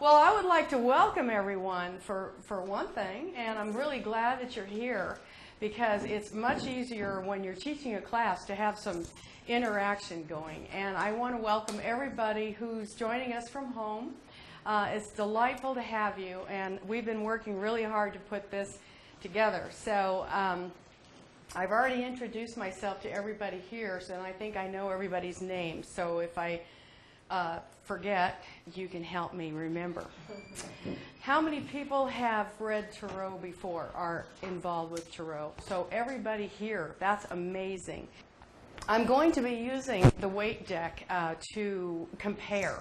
Well, I would like to welcome everyone for one thing, and I'm really glad that you're here because it's much easier when you're teaching a class to have some interaction going. And I want to welcome everybody who's joining us from home. It's delightful to have you, and we've been working really hard to put this together. So I've already introduced myself to everybody here, so I think I know everybody's names. So if I forget, you can help me remember. How many people have read Tarot before, are involved with Tarot? So everybody here, that's amazing. I'm going to be using the Waite deck to compare.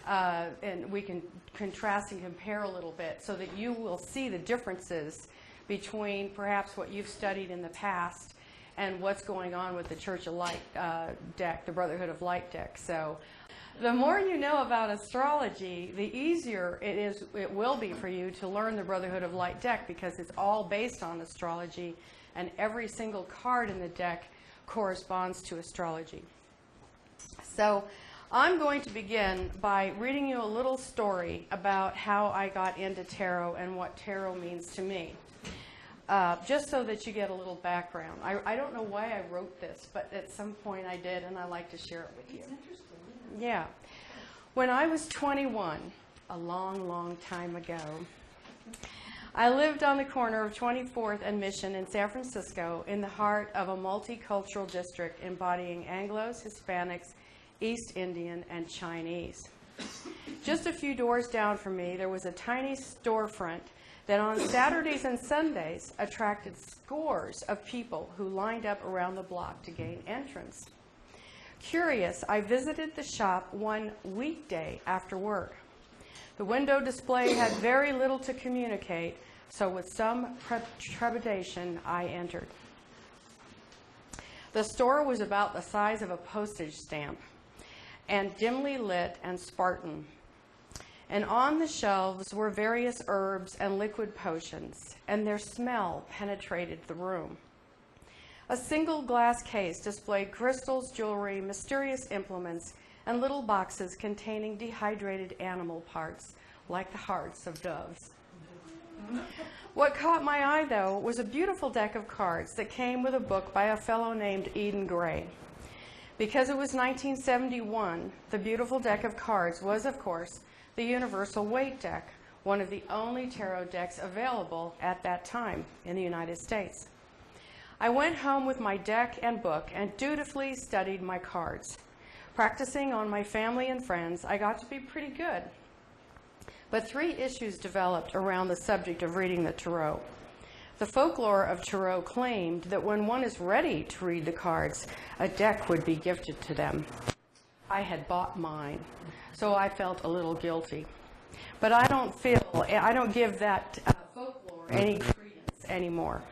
And we can contrast and compare a little bit so that you will see the differences between perhaps what you've studied in the past and what's going on with the Church of Light deck, the Brotherhood of Light deck. So the more you know about astrology, the easier it will be for you to learn the Brotherhood of Light deck, because it's all based on astrology, and every single card in the deck corresponds to astrology. So I'm going to begin by reading you a little story about how I got into tarot and what tarot means to me, just so that you get a little background. I don't know why I wrote this, but at some point I did, and I like to share it with you. It's interesting. Yeah. When I was 21, a long, long time ago, I lived on the corner of 24th and Mission in San Francisco in the heart of a multicultural district embodying Anglos, Hispanics, East Indian, and Chinese. Just a few doors down from me, there was a tiny storefront that on Saturdays and Sundays attracted scores of people who lined up around the block to gain entrance. Curious, I visited the shop one weekday after work. The window display had very little to communicate, so with some trepidation, I entered. The store was about the size of a postage stamp, and dimly lit and Spartan. And on the shelves were various herbs and liquid potions, and their smell penetrated the room. A single glass case displayed crystals, jewelry, mysterious implements, and little boxes containing dehydrated animal parts, like the hearts of doves. What caught my eye, though, was a beautiful deck of cards that came with a book by a fellow named Eden Gray. Because it was 1971, the beautiful deck of cards was, of course, the Universal Waite deck, one of the only tarot decks available at that time in the United States. I went home with my deck and book and dutifully studied my cards. Practicing on my family and friends, I got to be pretty good. But three issues developed around the subject of reading the tarot. The folklore of tarot claimed that when one is ready to read the cards, a deck would be gifted to them. I had bought mine, so I felt a little guilty. But I don't give that folklore any credence anymore.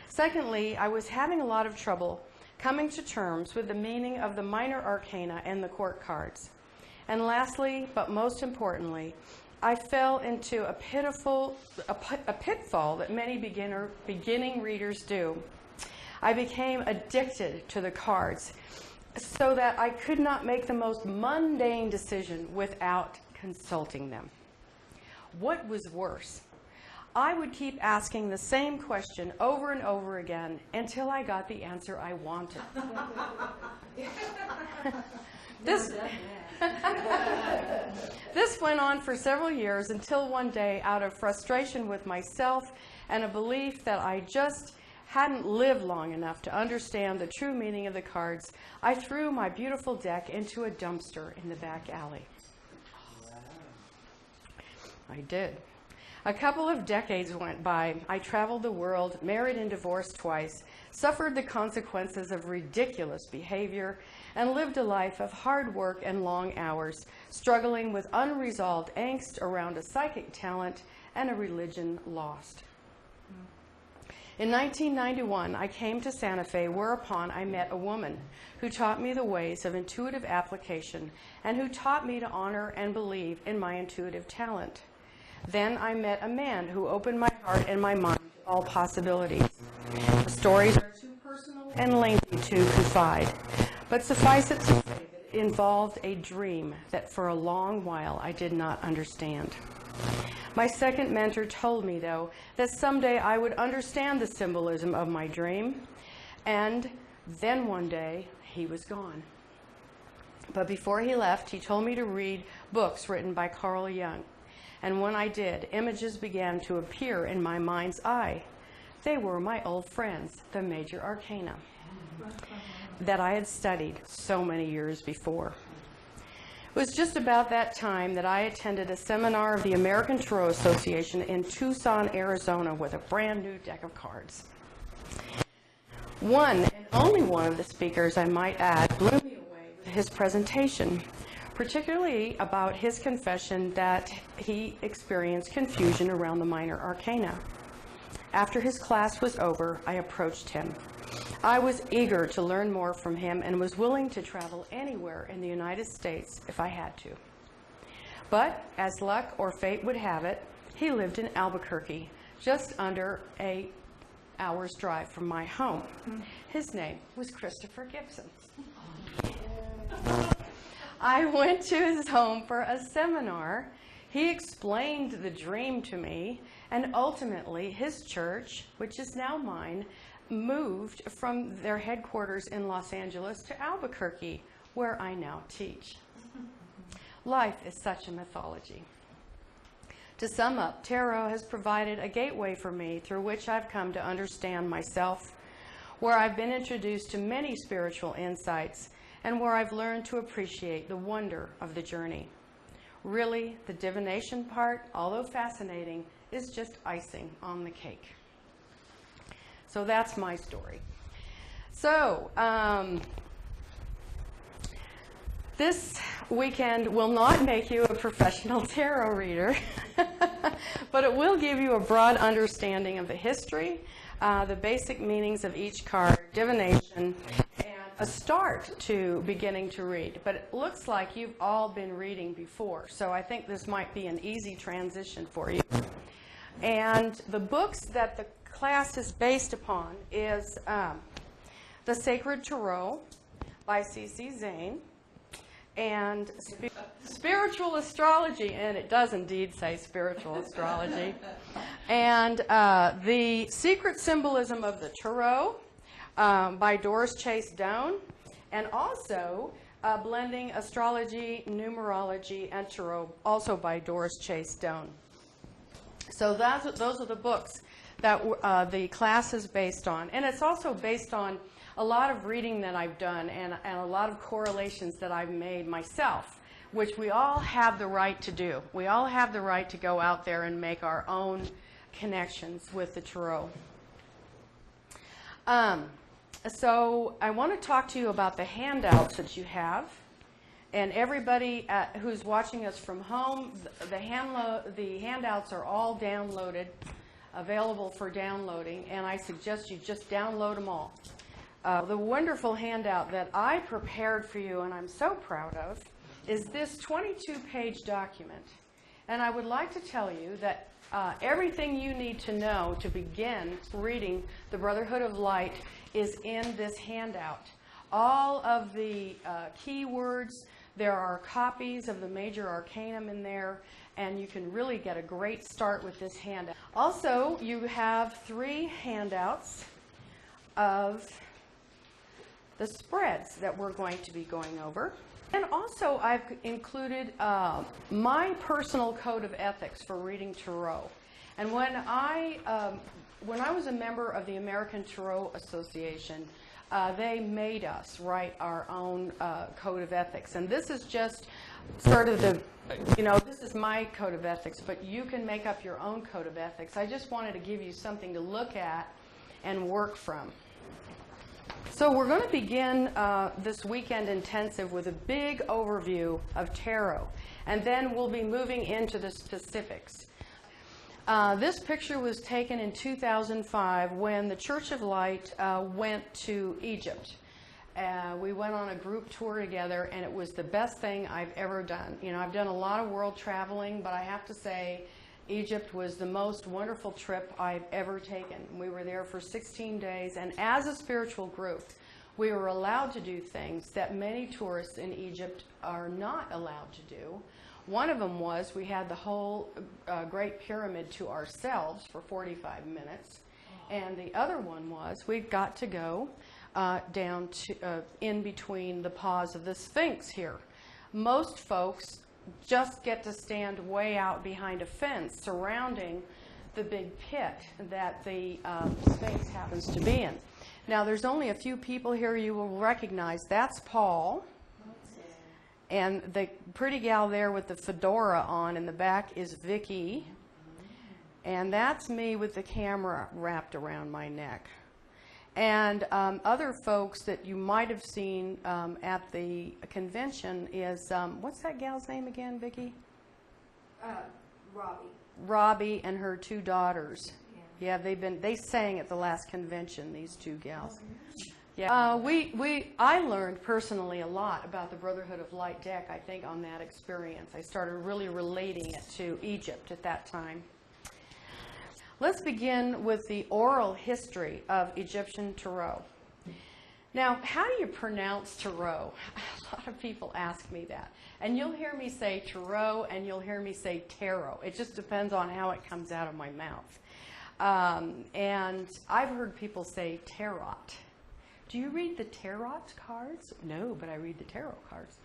Secondly, I was having a lot of trouble coming to terms with the meaning of the minor arcana and the court cards. And lastly, but most importantly, I fell into a pitfall that many beginning readers do. I became addicted to the cards so that I could not make the most mundane decision without consulting them. What was worse? I would keep asking the same question over and over again until I got the answer I wanted. This went on for several years until one day, out of frustration with myself and a belief that I just hadn't lived long enough to understand the true meaning of the cards, I threw my beautiful deck into a dumpster in the back alley. I did. A couple of decades went by. I traveled the world, married and divorced twice, suffered the consequences of ridiculous behavior, and lived a life of hard work and long hours, struggling with unresolved angst around a psychic talent and a religion lost. In 1991, I came to Santa Fe, whereupon I met a woman who taught me the ways of intuitive application and who taught me to honor and believe in my intuitive talent. Then I met a man who opened my heart and my mind to all possibilities. The stories are too personal and lengthy to confide, But suffice it to say that it involved a dream that for a long while I did not understand. My second mentor told me, though, that someday I would understand the symbolism of my dream, and then one day he was gone. But before he left, he told me to read books written by Carl Jung. And when I did, images began to appear in my mind's eye. They were my old friends, the major arcana, that I had studied so many years before. It was just about that time that I attended a seminar of the American Tarot Association in Tucson, Arizona, with a brand new deck of cards. One, and only one of the speakers, I might add, blew me away with his presentation, particularly about his confession that he experienced confusion around the minor arcana. After his class was over, I approached him. I was eager to learn more from him and was willing to travel anywhere in the United States if I had to. But as luck or fate would have it, he lived in Albuquerque, just under an hour's drive from my home. His name was Christopher Gibson. I went to his home for a seminar. He explained the dream to me, and ultimately his church, which is now mine, moved from their headquarters in Los Angeles to Albuquerque, where I now teach. Life is such a mythology. To sum up, tarot has provided a gateway for me through which I've come to understand myself, where I've been introduced to many spiritual insights, and where I've learned to appreciate the wonder of the journey. Really, the divination part, although fascinating, is just icing on the cake. So that's my story. So, this weekend will not make you a professional tarot reader, but it will give you a broad understanding of the history, the basic meanings of each card, divination, and a start to beginning to read. But it looks like you've all been reading before, so I think this might be an easy transition for you. And the books that the class is based upon is The Sacred Tarot by C.C. Zane, and Spiritual Astrology, and it does indeed say Spiritual Astrology, and The Secret Symbolism of the Tarot by Doris Chase Doan, and also Blending Astrology, Numerology, and Tarot, also by Doris Chase Doan. So those are the books that the class is based on. And it's also based on a lot of reading that I've done and a lot of correlations that I've made myself, which we all have the right to do. We all have the right to go out there and make our own connections with the tarot. So I want to talk to you about the handouts that you have. And everybody who's watching us from home, the handouts are all downloaded, available for downloading, and I suggest you just download them all. The wonderful handout that I prepared for you, and I'm so proud of, is this 22-page document. And I would like to tell you that everything you need to know to begin reading the Brotherhood of Light is in this handout. All of the keywords, there are copies of the major arcanum in there, and you can really get a great start with this handout. Also, you have 3 handouts of the spreads that we're going to be going over. And also, I've included my personal code of ethics for reading tarot. And when I was a member of the American Tarot Association, they made us write our own code of ethics. And this is just sort of the, this is my code of ethics, but you can make up your own code of ethics. I just wanted to give you something to look at and work from. So we're going to begin this weekend intensive with a big overview of tarot, and then we'll be moving into the specifics. This picture was taken in 2005 when the Church of Light went to Egypt. We went on a group tour together, and it was the best thing I've ever done. I've done a lot of world traveling, but I have to say Egypt was the most wonderful trip I've ever taken. We were there for 16 days, and as a spiritual group, we were allowed to do things that many tourists in Egypt are not allowed to do. One of them was we had the whole Great Pyramid to ourselves for 45 minutes. And the other one was we got to go down to in between the paws of the Sphinx here. Most folks just get to stand way out behind a fence surrounding the big pit that the Sphinx happens to be in. Now, there's only a few people here you will recognize. That's Paul. And the pretty gal there with the fedora on in the back is Vicky. And that's me with the camera wrapped around my neck. And other folks that you might have seen at the convention is, what's that gal's name again, Vicky? Robbie. Robbie and her two daughters. Yeah, they sang at the last convention, these two gals. Yeah. I learned personally a lot about the Brotherhood of Light deck, I think, on that experience. I started really relating it to Egypt at that time. Let's begin with the oral history of Egyptian tarot. Now, how do you pronounce tarot? A lot of people ask me that. And you'll hear me say tarot and you'll hear me say tarot. It just depends on how it comes out of my mouth. And I've heard people say tarot. Do you read the tarot cards? No, but I read the tarot cards.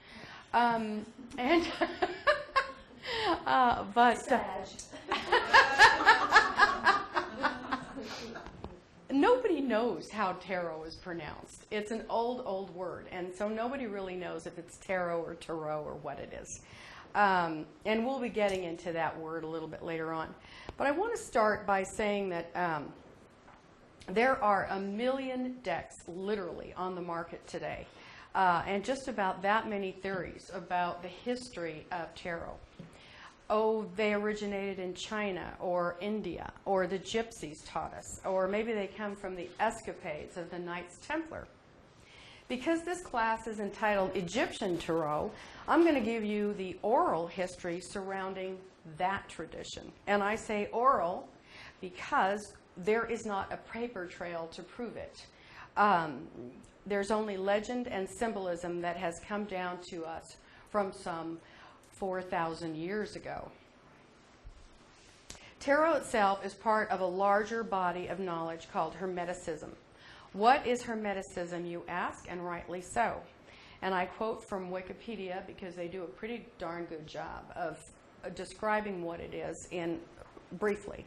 Nobody knows how tarot is pronounced. It's an old word, and so nobody really knows if it's tarot or tarot or what it is. And we'll be getting into that word a little bit later on. But I want to start by saying that there are 1 million decks literally on the market today, and just about that many theories about the history of tarot. Oh, they originated in China or India, or the Gypsies taught us, or maybe they come from the escapades of the Knights Templar. Because this class is entitled Egyptian Tarot, I'm going to give you the oral history surrounding that tradition. And I say oral because there is not a paper trail to prove it. There's only legend and symbolism that has come down to us from some 4,000 years ago. Tarot itself is part of a larger body of knowledge called Hermeticism. What is Hermeticism, you ask, and rightly so. And I quote from Wikipedia because they do a pretty darn good job of describing what it is briefly.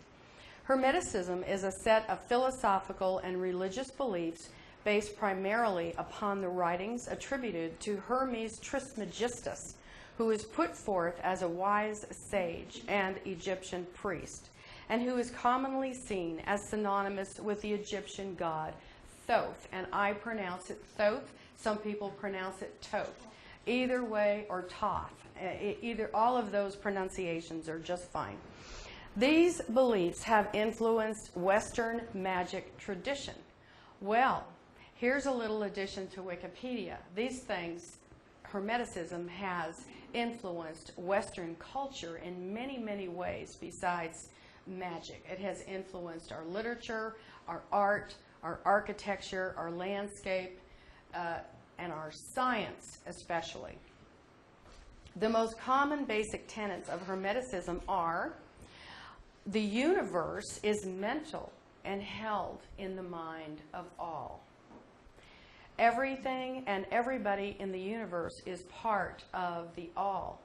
Hermeticism is a set of philosophical and religious beliefs based primarily upon the writings attributed to Hermes Trismegistus, who is put forth as a wise sage and Egyptian priest, and who is commonly seen as synonymous with the Egyptian god Thoth. And I pronounce it Thoth. Some people pronounce it Thoth. Either way, or Thoth. All of those pronunciations are just fine. These beliefs have influenced Western magic tradition. Well, here's a little addition to Wikipedia. These things, Hermeticism has influenced Western culture in many, many ways besides magic. It has influenced our literature, our art, our architecture, our landscape, and our science especially. The most common basic tenets of Hermeticism are: the universe is mental and held in the mind of all. Everything and everybody in the universe is part of the all.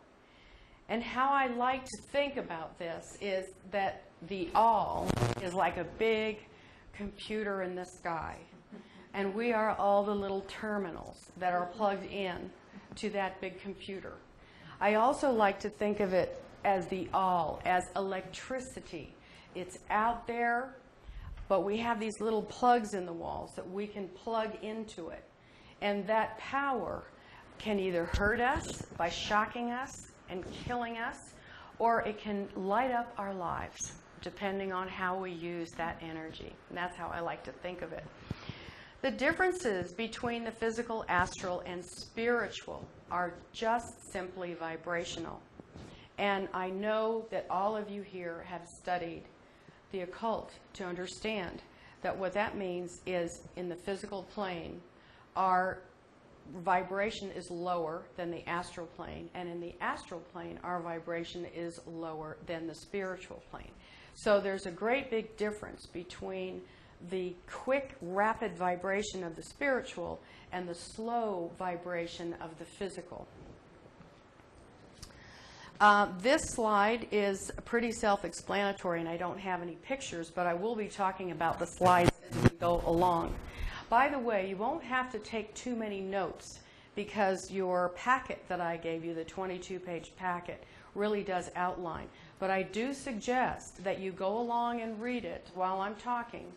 And how I like to think about this is that the all is like a big computer in the sky. And we are all the little terminals that are plugged in to that big computer. I also like to think of it as the all, as electricity. It's out there, but we have these little plugs in the walls that we can plug into it. And that power can either hurt us by shocking us and killing us, or it can light up our lives, depending on how we use that energy. And that's how I like to think of it. The differences between the physical, astral, and spiritual are just simply vibrational. And I know that all of you here have studied the occult to understand that what that means is in the physical plane, our vibration is lower than the astral plane, and in the astral plane, our vibration is lower than the spiritual plane. So there's a great big difference between the quick, rapid vibration of the spiritual and the slow vibration of the physical. This slide is pretty self-explanatory, and I don't have any pictures, but I will be talking about the slides as we go along. By the way, you won't have to take too many notes because your packet that I gave you, the 22-page packet, really does outline. But I do suggest that you go along and read it while I'm talking.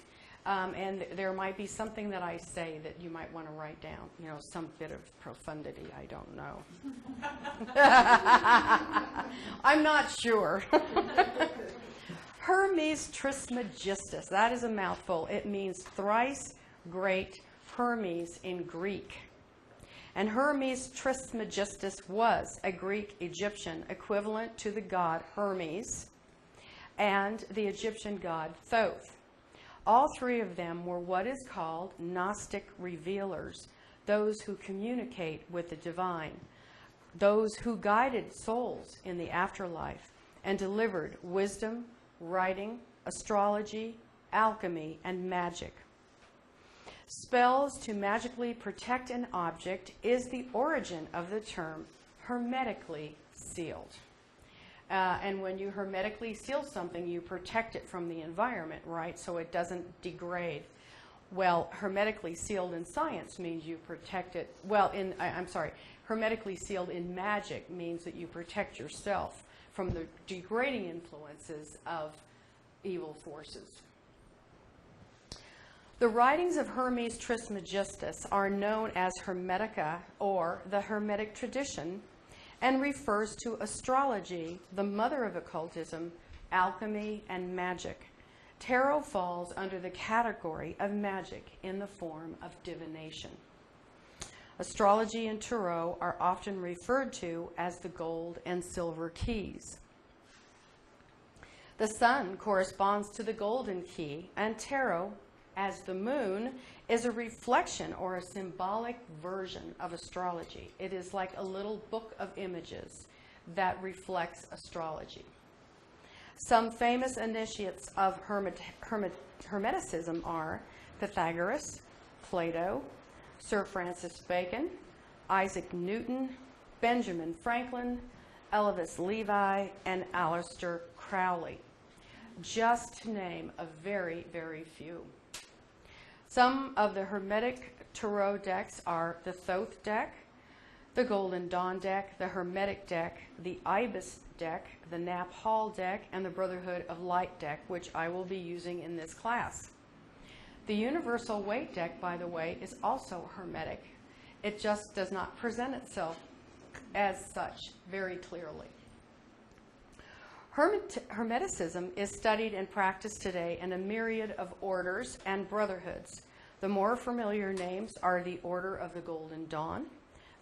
And there might be something that I say that you might want to write down, you know, some bit of profundity, I don't know. I'm not sure. Hermes Trismegistus, that is a mouthful. It means thrice great Hermes in Greek. And Hermes Trismegistus was a Greek Egyptian equivalent to the god Hermes and the Egyptian god Thoth. All three of them were what is called Gnostic revealers, those who communicate with the divine, those who guided souls in the afterlife and delivered wisdom, writing, astrology, alchemy, and magic. Spells to magically protect an object is the origin of the term hermetically sealed. And when you hermetically seal something, you protect it from the environment, right? So it doesn't degrade. Well, hermetically sealed in science means you protect it. Well, hermetically sealed in magic means that you protect yourself from the degrading influences of evil forces. The writings of Hermes Trismegistus are known as Hermetica, or the Hermetic tradition, and refers to astrology, the mother of occultism, alchemy, and magic. Tarot falls under the category of magic in the form of divination. Astrology and tarot are often referred to as the gold and silver keys. The sun corresponds to the golden key, and tarot, as the moon, is a reflection or a symbolic version of astrology. It is like a little book of images that reflects astrology. Some famous initiates of Hermeticism are Pythagoras, Plato, Sir Francis Bacon, Isaac Newton, Benjamin Franklin, Elvis Levi, and Aleister Crowley, just to name a very, very few. Some of the Hermetic tarot decks are the Thoth deck, the Golden Dawn deck, the Hermetic deck, the Ibis deck, the Knapp Hall deck, and the Brotherhood of Light deck, which I will be using in this class. The Universal Waite deck, by the way, is also Hermetic. It just does not present itself as such very clearly. Hermeticism is studied and practiced today in a myriad of orders and brotherhoods. The more familiar names are the Order of the Golden Dawn,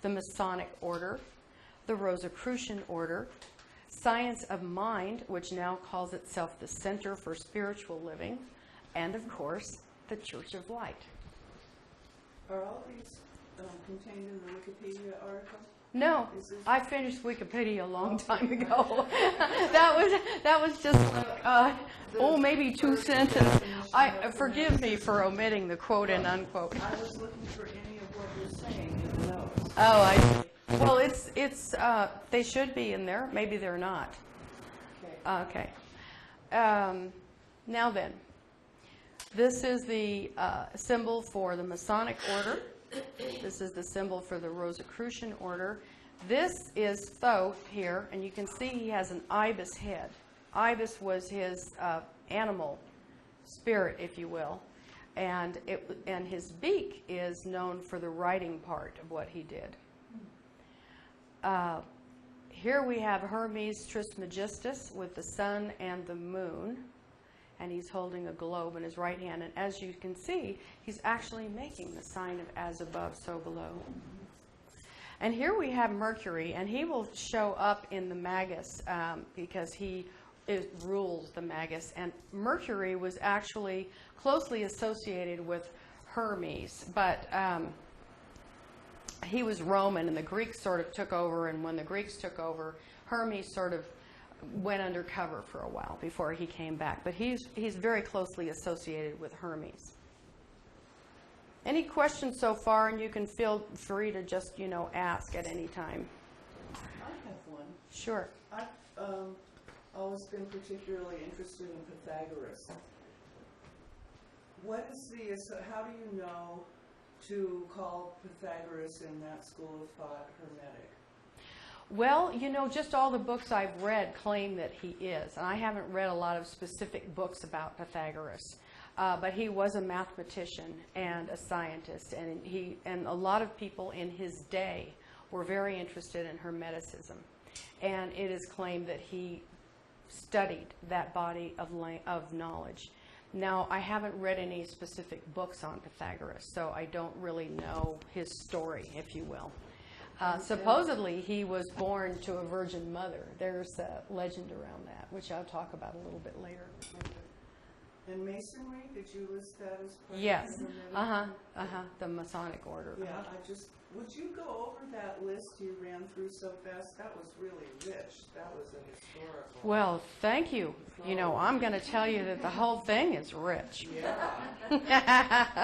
the Masonic Order, the Rosicrucian Order, Science of Mind, which now calls itself the Center for Spiritual Living, and of course, the Church of Light. Are all these contained in the Wikipedia article? No, I finished Wikipedia a long time ago. that was just like, maybe 2 sentences. Forgive me for omitting the quote and unquote. I was looking for any of what you're saying in the notes. Oh, I see. Well, it's they should be in there. Maybe they're not. Okay. Now then, this is the symbol for the Masonic Order. This is the symbol for the Rosicrucian Order. This is Thoth here, and you can see he has an ibis head. Ibis was his animal spirit, if you will, and his beak is known for the writing part of what he did. Here we have Hermes Trismegistus with the sun and the moon, and he's holding a globe in his right hand. And as you can see, he's actually making the sign of as above, so below. And here we have Mercury, and he will show up in the Magus because he rules the Magus. And Mercury was actually closely associated with Hermes, but he was Roman, and the Greeks sort of took over, and when the Greeks took over, Hermes sort of went undercover for a while before he came back. But he's very closely associated with Hermes. Any questions so far? And you can feel free to just, ask at any time. I have one. Sure. I've always been particularly interested in Pythagoras. How do you know to call Pythagoras in that school of thought Hermetic? Well, just all the books I've read claim that he is. And I haven't read a lot of specific books about Pythagoras. But he was a mathematician and a scientist. And a lot of people in his day were very interested in Hermeticism. And it is claimed that he studied that body of knowledge. Now, I haven't read any specific books on Pythagoras, so I don't really know his story, if you will. Supposedly, he was born to a virgin mother. There's a legend around that, which I'll talk about a little bit later. And Masonry, did you list that as part Yes. of Hermetic? The Masonic order. Yeah, would you go over that list you ran through so fast? That was really rich. That was a historical. Well, thank you. I'm going to tell you that the whole thing is rich. Yeah.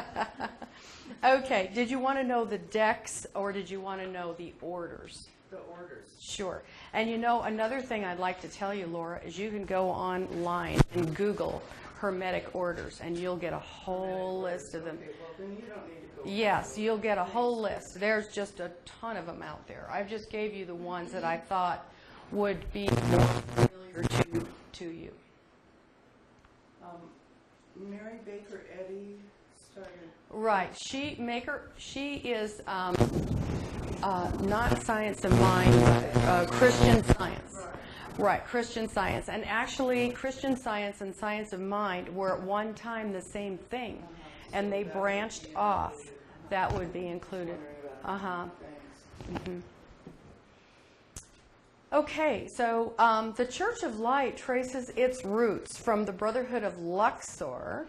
Okay, did you want to know the decks or did you want to know the orders? The orders. Sure. And another thing I'd like to tell you, Laura, is you can go online and Google Hermetic orders, and you'll get a whole list of them. Okay, well, then you don't need to go. Yes, you'll get a whole list. There's just a ton of them out there. I just gave you the ones that I thought would be more familiar to you. Mary Baker Eddy started. Right. She is not science of mind, but Christian Science. Right, Christian Science. And actually, Christian Science and Science of Mind were at one time the same thing. And they branched off. That would be included. Okay, so the Church of Light traces its roots from the Brotherhood of Luxor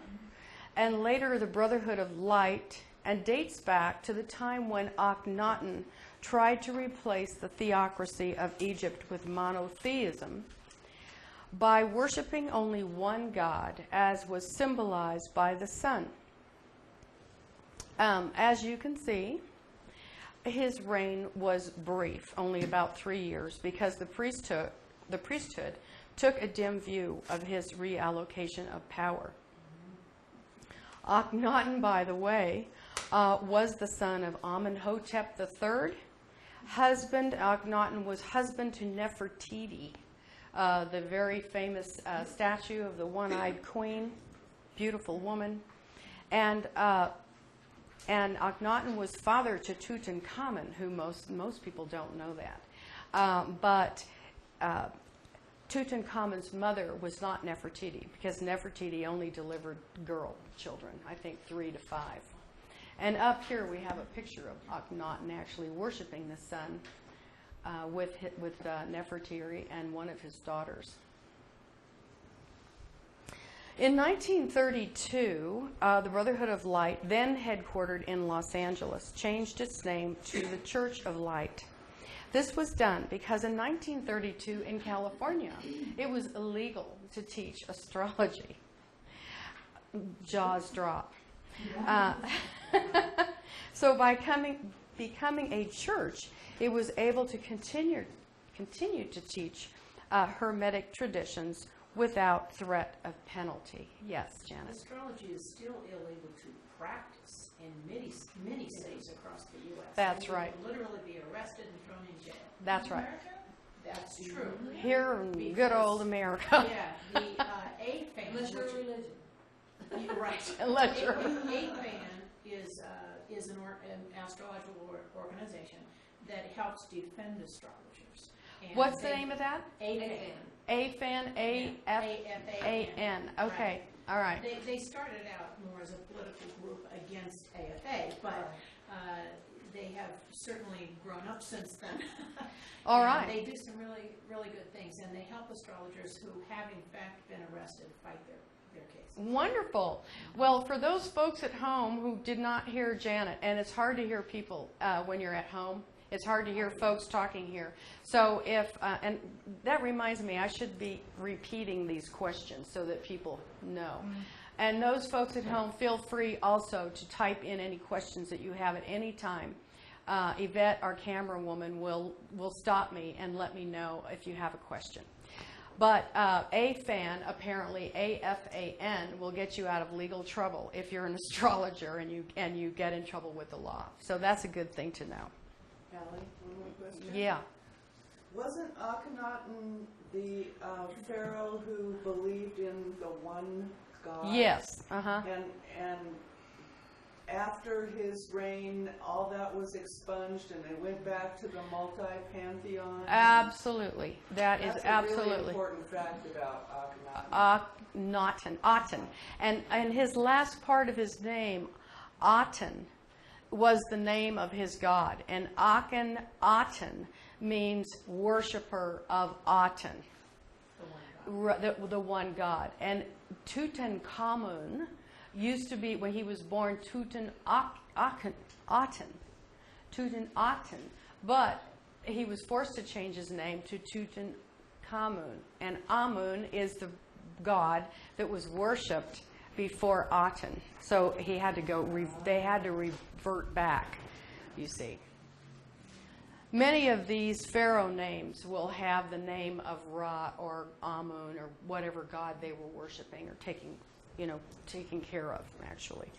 and later the Brotherhood of Light, and dates back to the time when Akhenaten tried to replace the theocracy of Egypt with monotheism by worshiping only one god, as was symbolized by the sun. As you can see, his reign was brief, only about 3 years, because the priesthood took a dim view of his reallocation of power. Akhenaten, by the way, was the son of Amenhotep III. Akhenaten was husband to Nefertiti, the very famous statue of the one-eyed queen, beautiful woman. And Akhenaten was father to Tutankhamun, who most people don't know that. But Tutankhamun's mother was not Nefertiti, because Nefertiti only delivered girl children, I think 3 to 5. And up here we have a picture of Akhenaten actually worshiping the sun with Nefertiti and one of his daughters. In 1932, the Brotherhood of Light, then headquartered in Los Angeles, changed its name to the Church of Light. This was done because in 1932 in California, it was illegal to teach astrology. Jaws drop. So by becoming a church, it was able to continue to teach Hermetic traditions without threat of penalty. Yes, Janet. Astrology is still illegal to practice in many cities across the U.S. That's you right. Would literally be arrested and thrown in jail. That's right. America, that's true. Here in good old America. Yeah, the A-FAN. Unless you're a religion. Right. Unless you're A-FAN is an astrological organization that helps defend astrologers. And What's the name of that? A-FAN. AFAN, A-F-A-N. Okay, all right. They started out more as a political group against AFA, but they have certainly grown up since then. All right. They do some really, really good things, and they help astrologers who have in fact been arrested fight their case. Wonderful. Well, for those folks at home who did not hear Janet, and it's hard to hear people when you're at home. It's hard to hear folks talking here. So if, and that reminds me, I should be repeating these questions so that people know. And those folks at home, feel free also to type in any questions that you have at any time. Yvette, our camera woman, will stop me and let me know if you have a question. But AFAN, apparently AFAN, will get you out of legal trouble if you're an astrologer and you get in trouble with the law. So that's a good thing to know. Allyn, one more question. Yeah. Wasn't Akhenaten the pharaoh who believed in the one God? Yes. Uh-huh. And after his reign, all that was expunged, and they went back to the multi-pantheon? Absolutely. That's a absolutely really important fact about Akhenaten. Aten. And his last part of his name, Aten, was the name of his god. And Aten means worshiper of Aten, the one god. And Tutankhamun used to be, when he was born, Tutankhaten, but he was forced to change his name to Tutankhamun. And Amun is the god that was worshipped before Aten. So he had to go, they had to revert back, you see. Many of these pharaoh names will have the name of Ra or Amun or whatever god they were worshiping or taking care of, actually.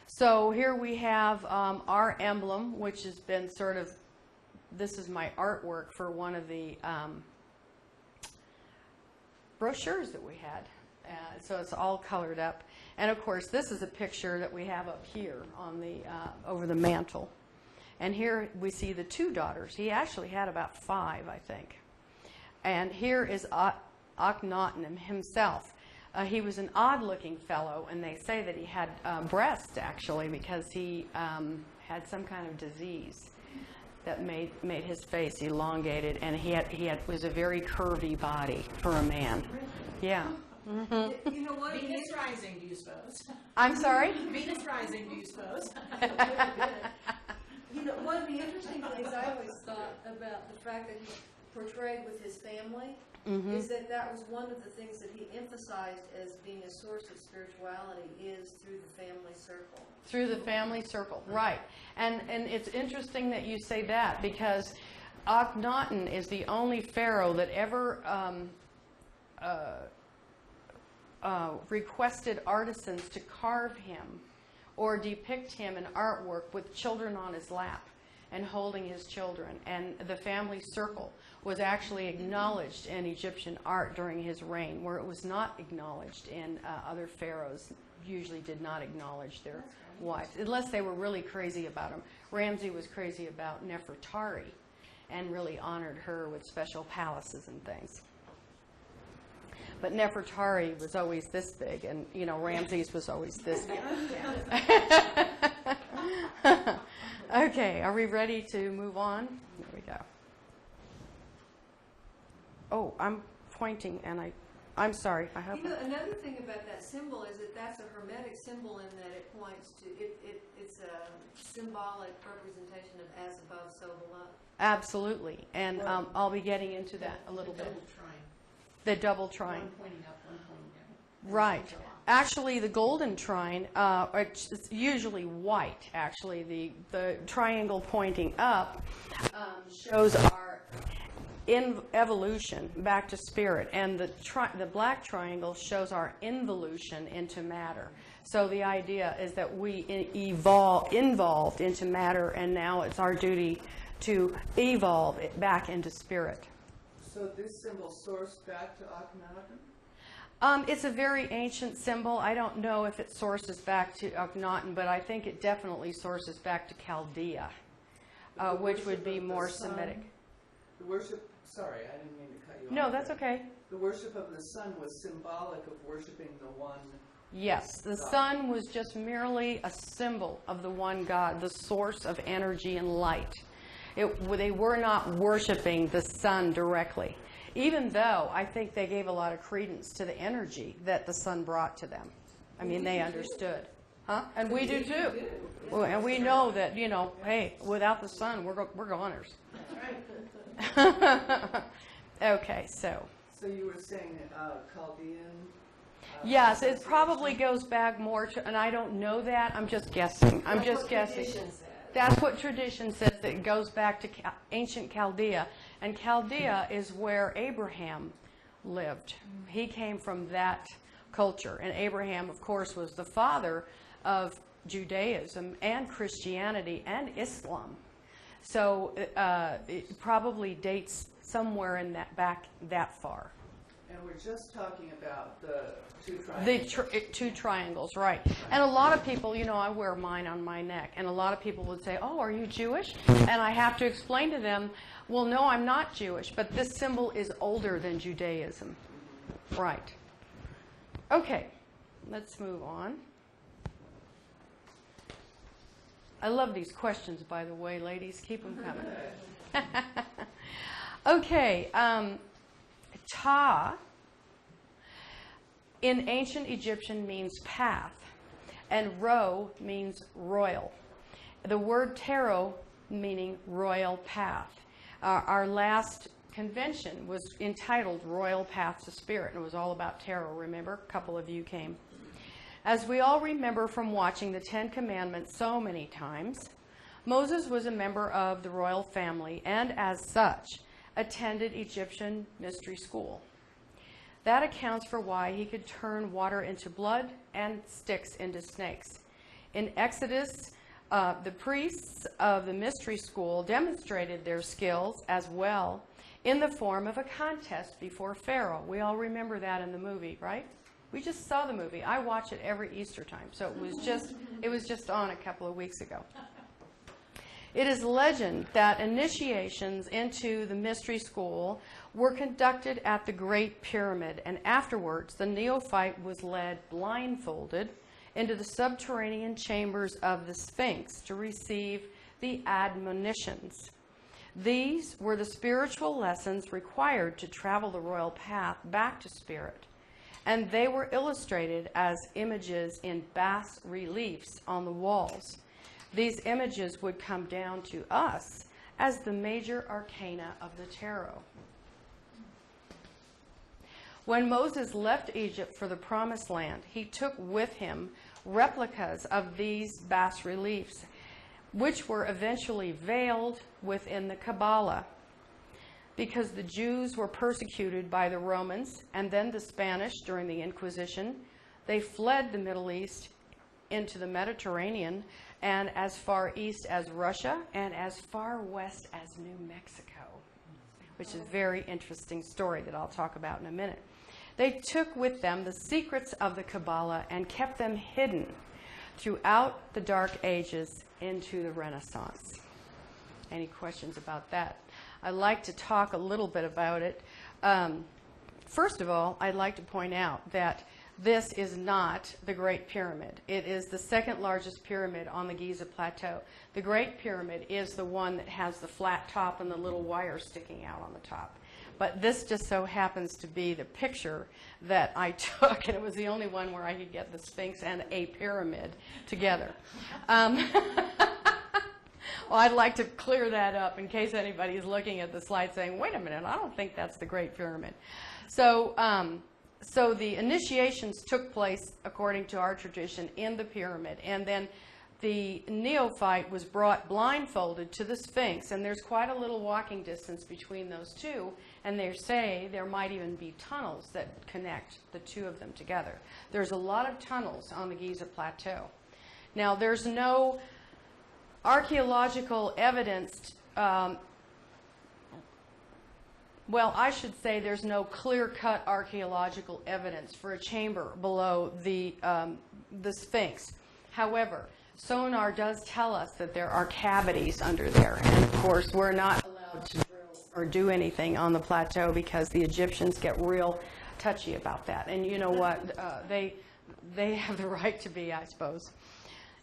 So here we have our emblem, which has been sort of, this is my artwork for one of the brochures that we had. So it's all colored up. And of course, this is a picture that we have up here on the over the mantle. And here we see the two daughters. He actually had about 5, I think. And here is Akhenaten himself. He was an odd-looking fellow, and they say that he had breasts, actually, because he had some kind of disease that made his face elongated, and he was a very curvy body for a man. Yeah. Mm-hmm. You know what? Venus rising, do you suppose? I'm sorry? Venus rising, do you suppose? You know, one of the interesting things I always thought about the fact that he's portrayed with his family is that was one of the things that he emphasized as being a source of spirituality is through the family circle. Through the family circle, right. And it's interesting that you say that, because Akhenaten is the only pharaoh that ever requested artisans to carve him or depict him in artwork with children on his lap and holding his children. And the family circle was actually acknowledged in Egyptian art during his reign, where it was not acknowledged in other pharaohs. Usually did not acknowledge their wives, unless they were really crazy about them. Ramsey was crazy about Nefertari and really honored her with special palaces and things. But Nefertari was always this big, and, Ramses was always this big. Okay, are we ready to move on? There we go. Oh, I'm pointing, and I'm sorry. I hope. Another thing about that symbol is that that's a Hermetic symbol in that it points to, it's a symbolic representation of as above, so below. Absolutely, and I'll be getting into that a little bit. The double trine. One pointing up, one pointing down. Right. Actually, the golden trine, it's usually white, actually. The triangle pointing up shows our evolution back to spirit, and the black triangle shows our involution into matter. So the idea is that we evolved into matter, and now it's our duty to evolve it back into spirit. So this symbol sourced back to Akhenaten? It's a very ancient symbol. I don't know if it sources back to Akhenaten, but I think it definitely sources back to Chaldea, which would be more Semitic. The worship, sorry, I didn't mean to cut you off. No, that's okay. The worship of the sun was symbolic of worshiping the one. Yes, the sun was just merely a symbol of the one God, the source of energy and light. They were not worshiping the sun directly. even though I think they gave a lot of credence to the energy that the sun brought to them. I mean, they understood. Huh? And we do too. Well, and we know that, you know, hey, without the sun, we're goners. Okay, so. So you were saying Chaldean? Yes, it probably goes back more to, and I don't know that. I'm just guessing. I'm just guessing. That's what tradition says. That it goes back to ancient Chaldea. And Chaldea is where Abraham lived. He came from that culture. And Abraham, of course, was the father of Judaism and Christianity and Islam. So it probably dates somewhere in that back that far. And we're just talking about the two triangles. The two triangles, right. And a lot of people, you know, I wear mine on my neck, and a lot of people would say, oh, are you Jewish? And I have to explain to them, well, no, I'm not Jewish, but this symbol is older than Judaism. Right. Okay, let's move on. I love these questions, by the way, ladies. Keep them coming. Okay, Ta in ancient Egyptian means path, and Ro means royal. The word tarot meaning royal path. Our last convention was entitled Royal Path to Spirit, and it was all about tarot, remember? A couple of you came. As we all remember from watching the Ten Commandments so many times, Moses was a member of the royal family and, as such, attended Egyptian mystery school. That accounts for why he could turn water into blood and sticks into snakes. In Exodus, the priests of the mystery school demonstrated their skills as well in the form of a contest before Pharaoh. We all remember that in the movie, right? We just saw the movie. I watch it every Easter time, so it was just on a couple of weeks ago. It is legend that initiations into the mystery school were conducted at the Great Pyramid, and afterwards the neophyte was led blindfolded into the subterranean chambers of the Sphinx to receive the admonitions. These were the spiritual lessons required to travel the royal path back to spirit, and they were illustrated as images in bas reliefs on the walls. These images would come down to us as the major arcana of the tarot. When Moses left Egypt for the Promised Land, he took with him replicas of these bas reliefs, which were eventually veiled within the Kabbalah. Because the Jews were persecuted by the Romans and then the Spanish during the Inquisition, they fled the Middle East into the Mediterranean and as far east as Russia and as far west as New Mexico, which is a very interesting story that I'll talk about in a minute. They took with them the secrets of the Kabbalah and kept them hidden throughout the Dark Ages into the Renaissance. Any questions about that? I'd like to talk a little bit about it. First of all, I'd like to point out that this is not the Great Pyramid. It is the second largest pyramid on the Giza Plateau. The Great Pyramid is the one that has the flat top and the little wire sticking out on the top. But this just so happens to be the picture that I took, and it was the only one where I could get the Sphinx and a pyramid together. Well, I'd like to clear that up in case anybody's looking at the slide saying, wait a minute, I don't think that's the Great Pyramid. So the initiations took place, according to our tradition, in the pyramid. And then the neophyte was brought blindfolded to the Sphinx. And there's quite a little walking distance between those two. And they say there might even be tunnels that connect the two of them together. There's a lot of tunnels on the Giza Plateau. Now, there's no archaeological evidence, well, I should say there's no clear-cut archaeological evidence for a chamber below the Sphinx. However, sonar does tell us that there are cavities under there. And, of course, we're not allowed to drill or do anything on the plateau because the Egyptians get real touchy about that. And you know what? They have the right to be, I suppose.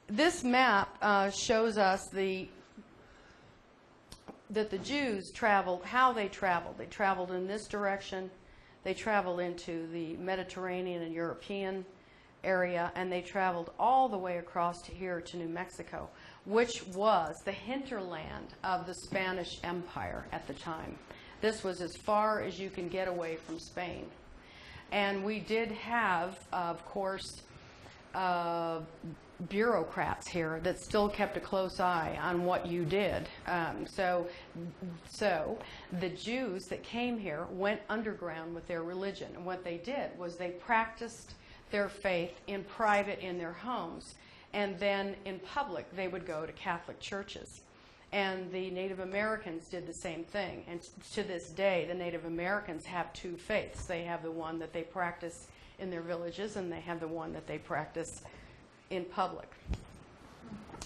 This map shows us that the Jews traveled, how they traveled. They traveled in this direction. They traveled into the Mediterranean and European area, and they traveled all the way across to here to New Mexico, which was the hinterland of the Spanish Empire at the time. This was as far as you can get away from Spain. And we did have, of course, bureaucrats here that still kept a close eye on what you did. So the Jews that came here went underground with their religion. And what they did was they practiced their faith in private in their homes. And then in public, they would go to Catholic churches. And the Native Americans did the same thing. And to this day, the Native Americans have two faiths. They have the one that they practice in their villages, and they have the one that they practice in public.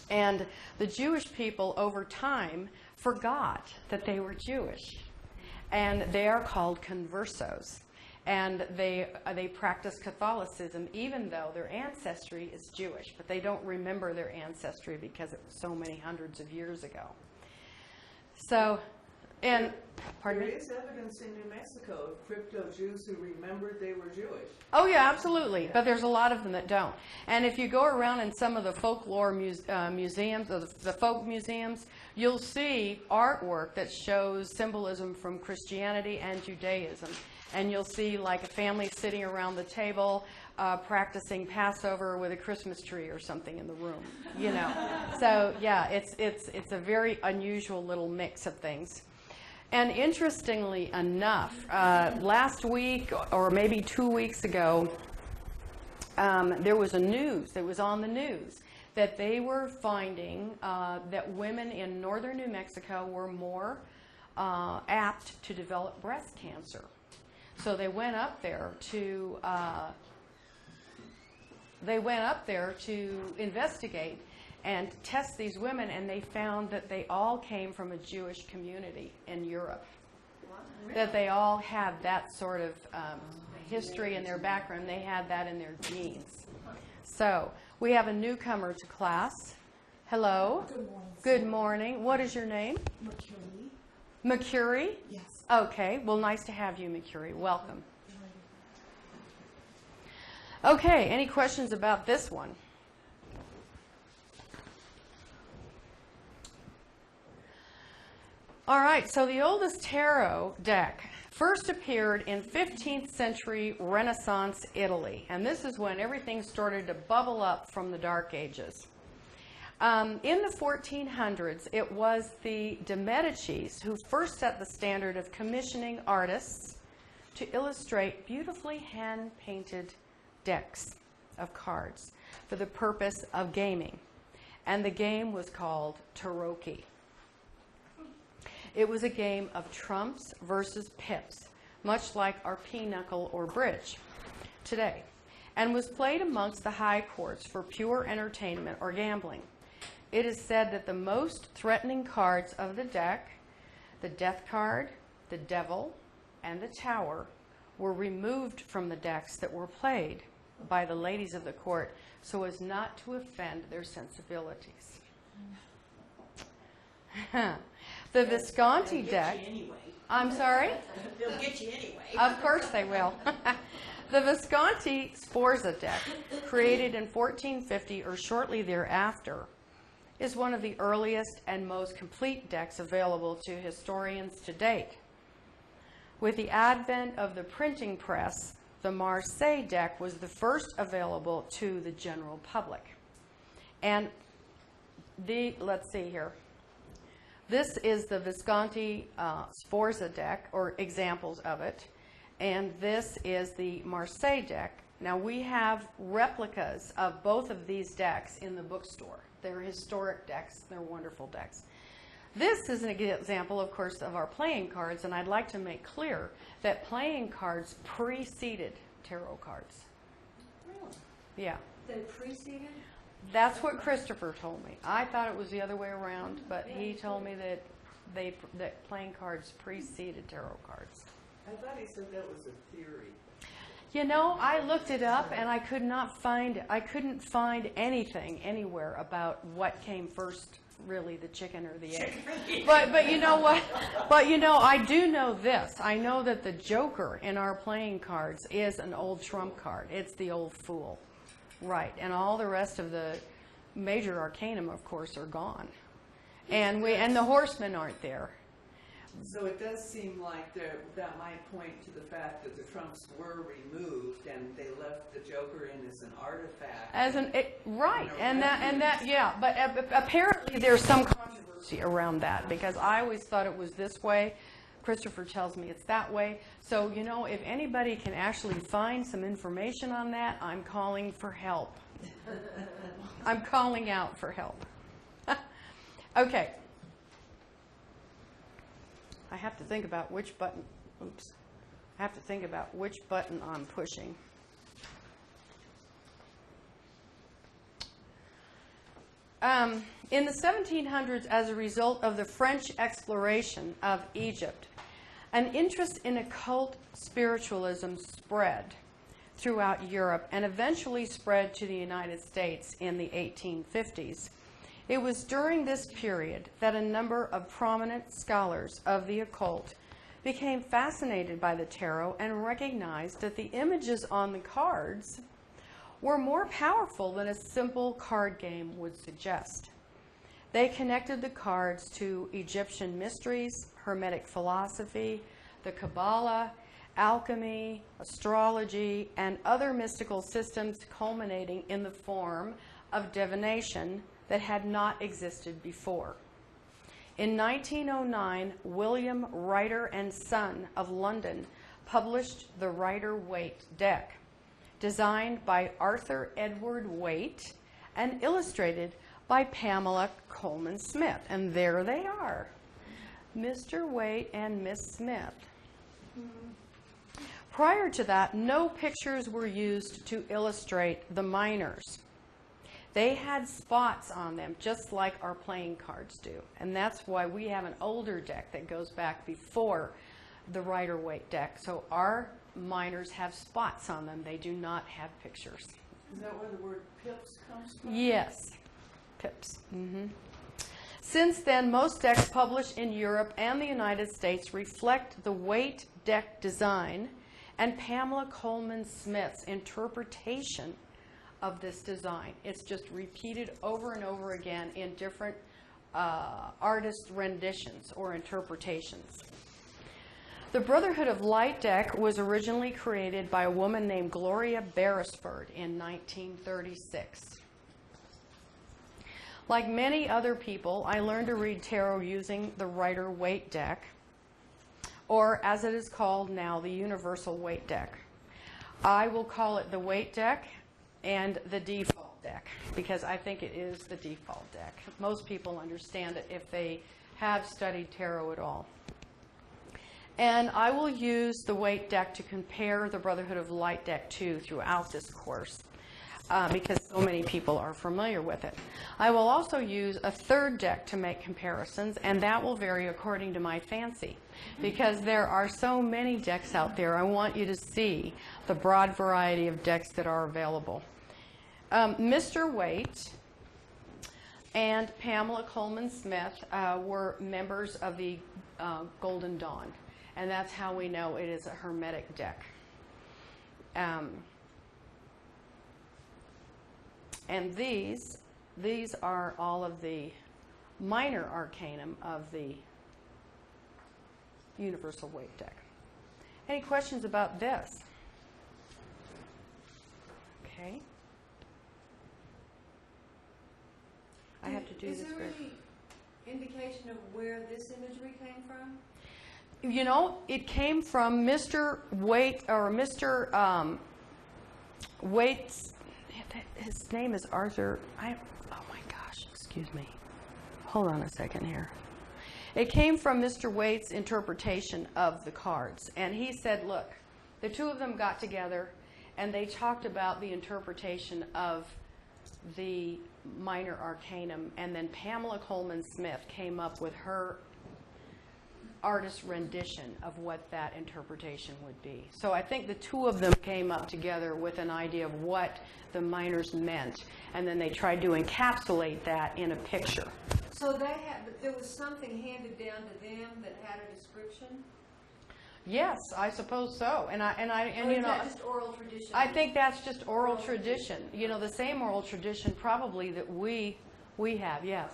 And the Jewish people, over time, forgot that they were Jewish. And they are called conversos. And they practice Catholicism, even though their ancestry is Jewish. But they don't remember their ancestry because it was so many hundreds of years ago. So, and, pardon me? There is evidence in New Mexico of crypto-Jews who remembered they were Jewish. Oh, yeah, absolutely. But there's a lot of them that don't. And if you go around in some of the folklore museums, or the folk museums, you'll see artwork that shows symbolism from Christianity and Judaism. And you'll see like a family sitting around the table practicing Passover with a Christmas tree or something in the room, you know. So yeah, it's a very unusual little mix of things. And interestingly enough, last week or maybe 2 weeks ago, there was on the news that they were finding that women in northern New Mexico were more apt to develop breast cancer. So they went up there to investigate and test these women, and they found that they all came from a Jewish community in Europe. That they all had that sort of history in their background. They had that in their genes. So we have a newcomer to class. Hello. Good morning. Good morning. What is your name? McCray. McCray? Yes. Okay. Well, nice to have you, McCray. Welcome. Okay. Any questions about this one? All right. So the oldest tarot deck first appeared in 15th century Renaissance Italy. And this is when everything started to bubble up from the Dark Ages. In the 1400s, it was the de Medicis who first set the standard of commissioning artists to illustrate beautifully hand-painted decks of cards for the purpose of gaming. And the game was called Tarocchi. It was a game of trumps versus pips, much like our pinochle or bridge today, and was played amongst the high courts for pure entertainment or gambling. It is said that the most threatening cards of the deck, the Death card, the Devil, and the Tower, were removed from the decks that were played by the ladies of the court so as not to offend their sensibilities. The Visconti deck. They'll get you anyway. I'm sorry? They'll get you anyway. Of course they will. The Visconti Sforza deck, created in 1450 or shortly thereafter, is one of the earliest and most complete decks available to historians to date. With the advent of the printing press, the Marseille deck was the first available to the general public. And let's see here. This is the Visconti Sforza deck, or examples of it. And this is the Marseille deck. Now we have replicas of both of these decks in the bookstore. They're historic decks. They're wonderful decks. This is an example, of course, of our playing cards, and I'd like to make clear that playing cards preceded tarot cards. Really? Yeah. They preceded? That's what Christopher told me. I thought it was the other way around, but he told me that that playing cards preceded tarot cards. I thought he said that was a theory. You know, I looked it up and I couldn't find anything anywhere about what came first really the chicken or the egg. But you know what? But you know, I do know this. I know that the Joker in our playing cards is an old trump card. It's the old fool. Right. And all the rest of the major arcanum, of course, are gone. And the horsemen aren't there. So it does seem like that might point to the fact that the trumps were removed and they left the Joker in as an artifact. Right, and that, yeah. But apparently there's some controversy around that because I always thought it was this way. Christopher tells me it's that way. So, you know, if anybody can actually find some information on that, I'm calling for help. I'm calling out for help. Okay. I have to think about which button. Oops. I have to think about which button I'm pushing. In the 1700s, as a result of the French exploration of Egypt, an interest in occult spiritualism spread throughout Europe and eventually spread to the United States in the 1850s. It was during this period that a number of prominent scholars of the occult became fascinated by the tarot and recognized that the images on the cards were more powerful than a simple card game would suggest. They connected the cards to Egyptian mysteries, Hermetic philosophy, the Kabbalah, alchemy, astrology, and other mystical systems culminating in the form of divination that had not existed before. In 1909, William Rider and Son of London published the Rider-Waite deck, designed by Arthur Edward Waite and illustrated by Pamela Coleman Smith. And there they are, Mr. Waite and Miss Smith. Prior to that, no pictures were used to illustrate the minors. They had spots on them, just like our playing cards do. And that's why we have an older deck that goes back before the Rider-Waite deck. So our minors have spots on them. They do not have pictures. Is that where the word pips comes from? Yes, pips. Since then, most decks published in Europe and the United States reflect the Waite deck design and Pamela Coleman Smith's interpretation of this design. It's just repeated over and over again in different artist renditions or interpretations. The Brotherhood of Light deck was originally created by a woman named Gloria Beresford in 1936. Like many other people, I learned to read tarot using the Rider-Waite deck, or as it is called now, the Universal Waite deck. I will call it the Waite deck and the default deck, because I think it is the default deck. Most people understand it if they have studied tarot at all. And I will use the Waite deck to compare the Brotherhood of Light deck to throughout this course, because so many people are familiar with it. I will also use a third deck to make comparisons, and that will vary according to my fancy, because there are so many decks out there. I want you to see the broad variety of decks that are available. Mr. Waite and Pamela Coleman Smith were members of the Golden Dawn, and that's how we know it is a Hermetic deck. And these are all of the minor arcanum of the Universal Waite deck. Any questions about this? Okay. I have to do this. Is there any indication of where this imagery came from? You know, it came from Mr. Waite, or Mr. Waite's. His name is Arthur. Oh my gosh, excuse me. Hold on a second here. It came from Mr. Waite's interpretation of the cards. And he said, look, the two of them got together and they talked about the interpretation of the minor arcanum. And then Pamela Coleman Smith came up with her artist rendition of what that interpretation would be. So I think the two of them came up together with an idea of what the minors meant, and then they tried to encapsulate that in a picture. So they had, but there was something handed down to them that had a description? Yes, I suppose so. And Or you is know, that just oral tradition? I think that's just oral tradition. You know, the same oral tradition probably that we have. Yes.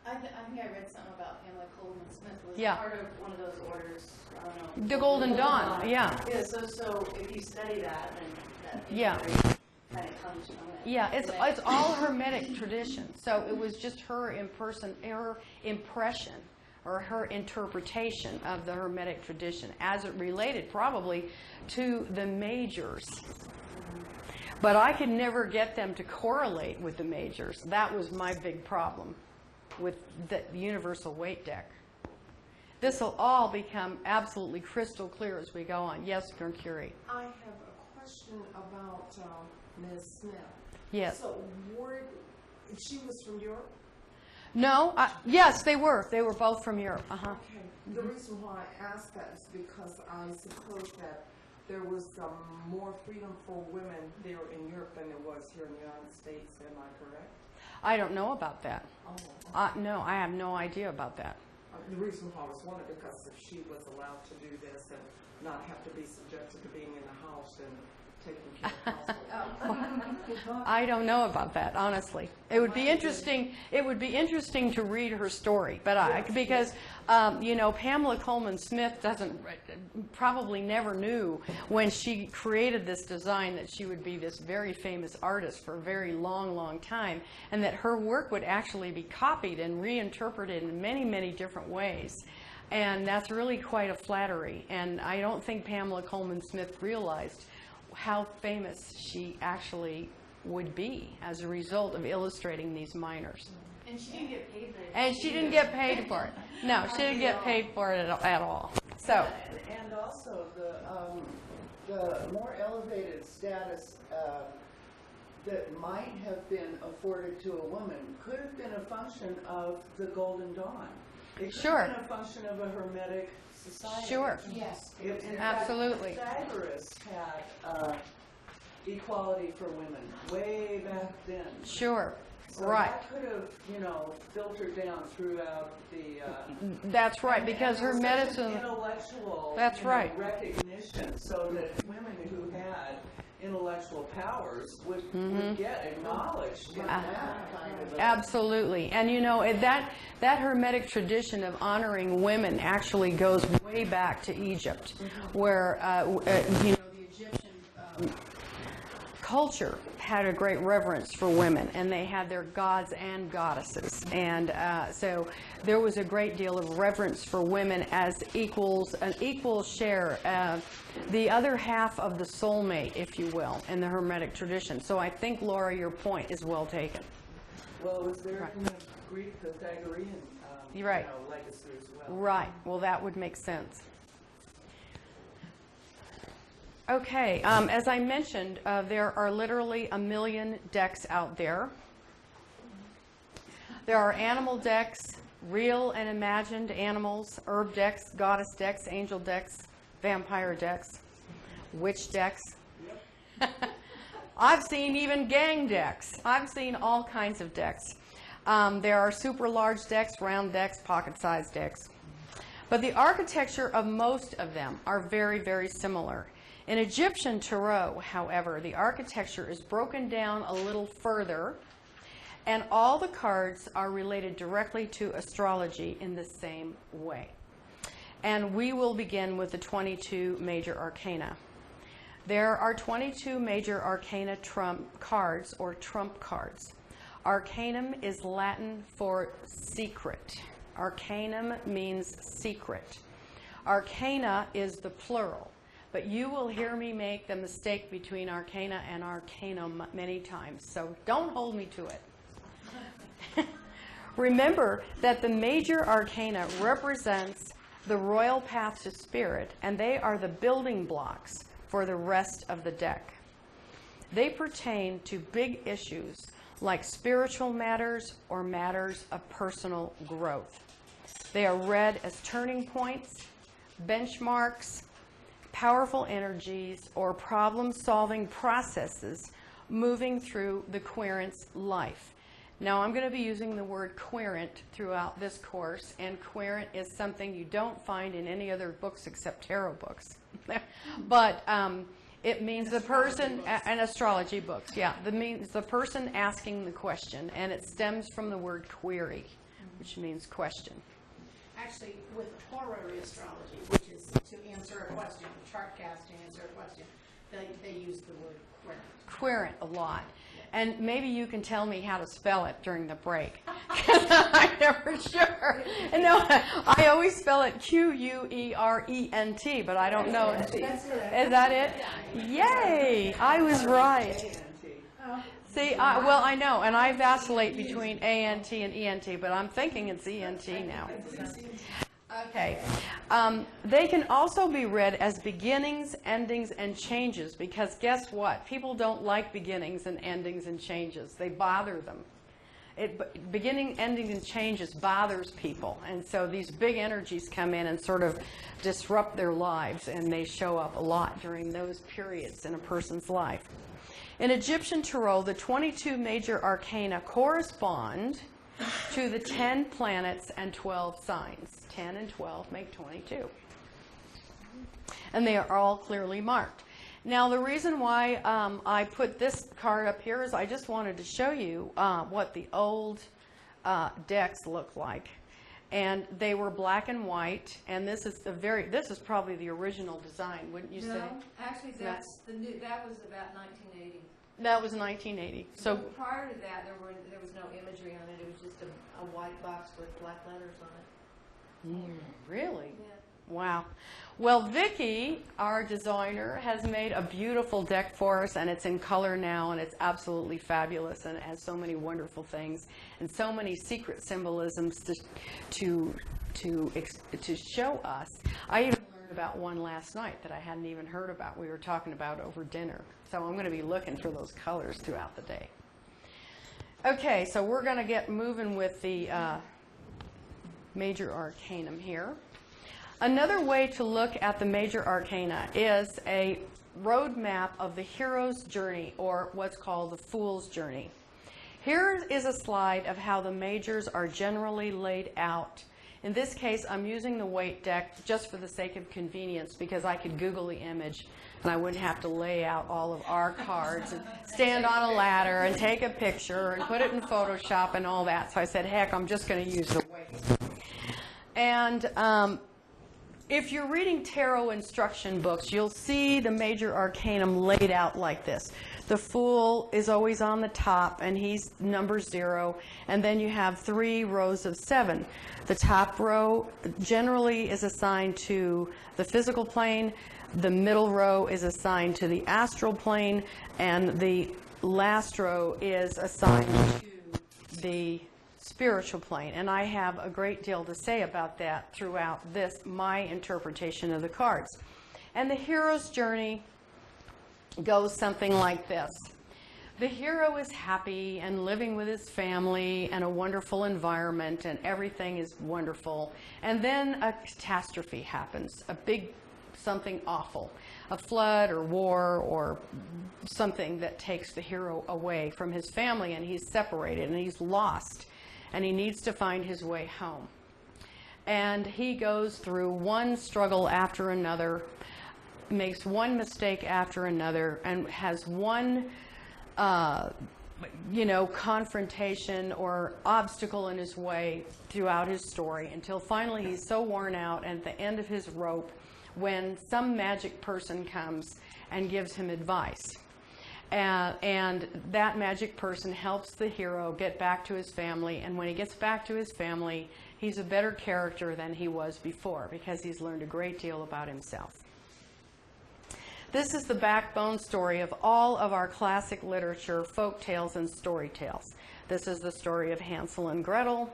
I think I read something about Pamela Coleman Smith was Yeah. part of one of those orders. I don't know. The Golden Dawn. Yeah. Yeah. So if you study that, then that Yeah. kind of comes from it. Yeah, it's all Hermetic tradition. So it was just her impression or her interpretation of the Hermetic tradition as it related probably to the majors. But I could never get them to correlate with the majors. That was my big problem with the Universal Waite deck. This will all become absolutely crystal clear as we go on. Yes, Mercury. I have a question about Ms. Smith. Yes. So, she was from Europe? No. Yes, they were. They were both from Europe. Uh-huh. Okay. The reason why I asked that is because I suppose that there was more freedom for women there in Europe than there was here in the United States. Am I correct? I don't know about that. Oh. No, I have no idea about that. The reason why I was wondering because if she was allowed to do this and not have to be subjected to being in the house and taking care of household. I don't know about that, honestly. It would be interesting. It would be interesting to read her story, but because you know, Pamela Coleman Smith probably never knew when she created this design that she would be this very famous artist for a very long, long time, and that her work would actually be copied and reinterpreted in many, many different ways. And that's really quite a flattery. And I don't think Pamela Coleman Smith realized how famous she actually would be as a result of illustrating these minors. And she didn't get paid for it. And she didn't get paid for it. No, she didn't get paid for it at all. So, And also the more elevated status that might have been afforded to a woman could have been a function of the Golden Dawn. It could Sure. have been a function of a Hermetic society. sure. Yes. In fact, Absolutely. Pythagoras had equality for women way back then. Sure. So Right. that could have, you know, filtered down throughout the. That's right, because and there was such Hermeticism. an intellectual. That's you know, right. recognition, so that women who had intellectual powers would get acknowledged in that kind of. Absolutely. And you know, that Hermetic tradition of honoring women actually goes way back to Egypt, where, you know, the Egyptian culture had a great reverence for women, and they had their gods and goddesses. And so there was a great deal of reverence for women as equals, an equal share, the other half of the soulmate, if you will, in the Hermetic tradition. So I think, Laura, your point is well taken. Well, it was there Right. in the Greek Pythagorean Right. you know, legacy as well. Right. Well, that would make sense. Okay. As I mentioned, there are literally 1 million decks out there. There are animal decks, real and imagined animals, herb decks, goddess decks, angel decks, vampire decks, witch decks. I've seen even gang decks. I've seen all kinds of decks. There are super large decks, round decks, pocket-sized decks. But the architecture of most of them are very, very similar. In Egyptian tarot, however, the architecture is broken down a little further, and all the cards are related directly to astrology in the same way. And we will begin with the 22 major arcana. There are 22 major arcana trump cards, or trump cards. Arcanum is Latin for secret. Arcanum means secret. Arcana is the plural, but you will hear me make the mistake between arcana and arcanum many times, so don't hold me to it. Remember that the major arcana represents the royal path to spirit, and they are the building blocks for the rest of the deck. They pertain to big issues like spiritual matters or matters of personal growth. They are read as turning points, benchmarks, powerful energies, or problem-solving processes moving through the querent's life. Now I'm going to be using the word querent throughout this course, and querent is something you don't find in any other books except tarot books. But it means the person, and astrology books, yeah, that means the person asking the question, and it stems from the word query, which means question. Actually, with horary astrology, which is to answer a question, chart cast to answer a question, they use the word querent. Querent a lot. And maybe you can tell me how to spell it during the break. I'm never sure. And no, I always spell it Querent, but I don't know. Is that it? Yay! I was right. See, well, I know, and I vacillate between ANT and ENT, but I'm thinking it's ENT now. Okay. They can also be read as beginnings, endings, and changes, because guess what? People don't like beginnings and endings and changes. They bother them. Beginning, ending, and changes bothers people, and so these big energies come in and sort of disrupt their lives, and they show up a lot during those periods in a person's life. In Egyptian Tarot, the 22 major arcana correspond to the 10 planets and 12 signs. 10 and 12 make 22. And they are all clearly marked. Now, the reason why I put this card up here is I just wanted to show you what the old decks look like. And they were black and white, and this is probably the original design, wouldn't you say? No, actually, that was about 1980. That was 1980. So prior to that, there was no imagery on it. It was just a white box with black letters on it. Really? Yeah. Wow. Well, Vicki, our designer, has made a beautiful deck for us, and it's in color now, and it's absolutely fabulous, and it has so many wonderful things and so many secret symbolisms to show us. I even learned about one last night that I hadn't even heard about. We were talking about over dinner. So I'm going to be looking for those colors throughout the day. Okay, so we're going to get moving with the major arcanum here. Another way to look at the major arcana is a roadmap of the hero's journey, or what's called the fool's journey. Here is a slide of how the majors are generally laid out. In this case, I'm using the Waite deck just for the sake of convenience, because I could Google the image and I wouldn't have to lay out all of our cards and stand on a ladder and take a picture and put it in Photoshop and all that. So I said, heck, I'm just going to use the Waite. And if you're reading tarot instruction books, you'll see the major arcanum laid out like this. The Fool is always on the top, and he's number 0, and then you have 3 rows of 7. The top row generally is assigned to the physical plane, the middle row is assigned to the astral plane, and the last row is assigned to the spiritual plane. And I have a great deal to say about that throughout my interpretation of the cards. And the hero's journey goes something like this. The hero is happy and living with his family and a wonderful environment, and everything is wonderful. And then a catastrophe happens, a big something awful, a flood or war or something that takes the hero away from his family, and he's separated and he's lost, and he needs to find his way home. And he goes through one struggle after another, makes one mistake after another, and has one confrontation or obstacle in his way throughout his story, until finally he's so worn out and at the end of his rope when some magic person comes and gives him advice. And that magic person helps the hero get back to his family, and when he gets back to his family, he's a better character than he was before, because he's learned a great deal about himself. This is the backbone story of all of our classic literature, folk tales and story tales. This is the story of Hansel and Gretel.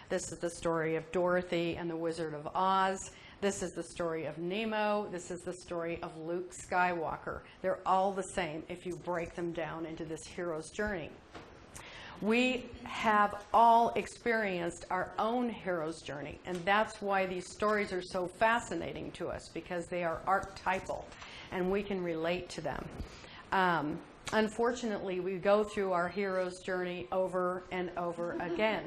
This is the story of Dorothy and the Wizard of Oz. This is the story of Nemo. This is the story of Luke Skywalker. They're all the same if you break them down into this hero's journey. We have all experienced our own hero's journey, and that's why these stories are so fascinating to us, because they are archetypal and we can relate to them. unfortunately, we go through our hero's journey over and over again.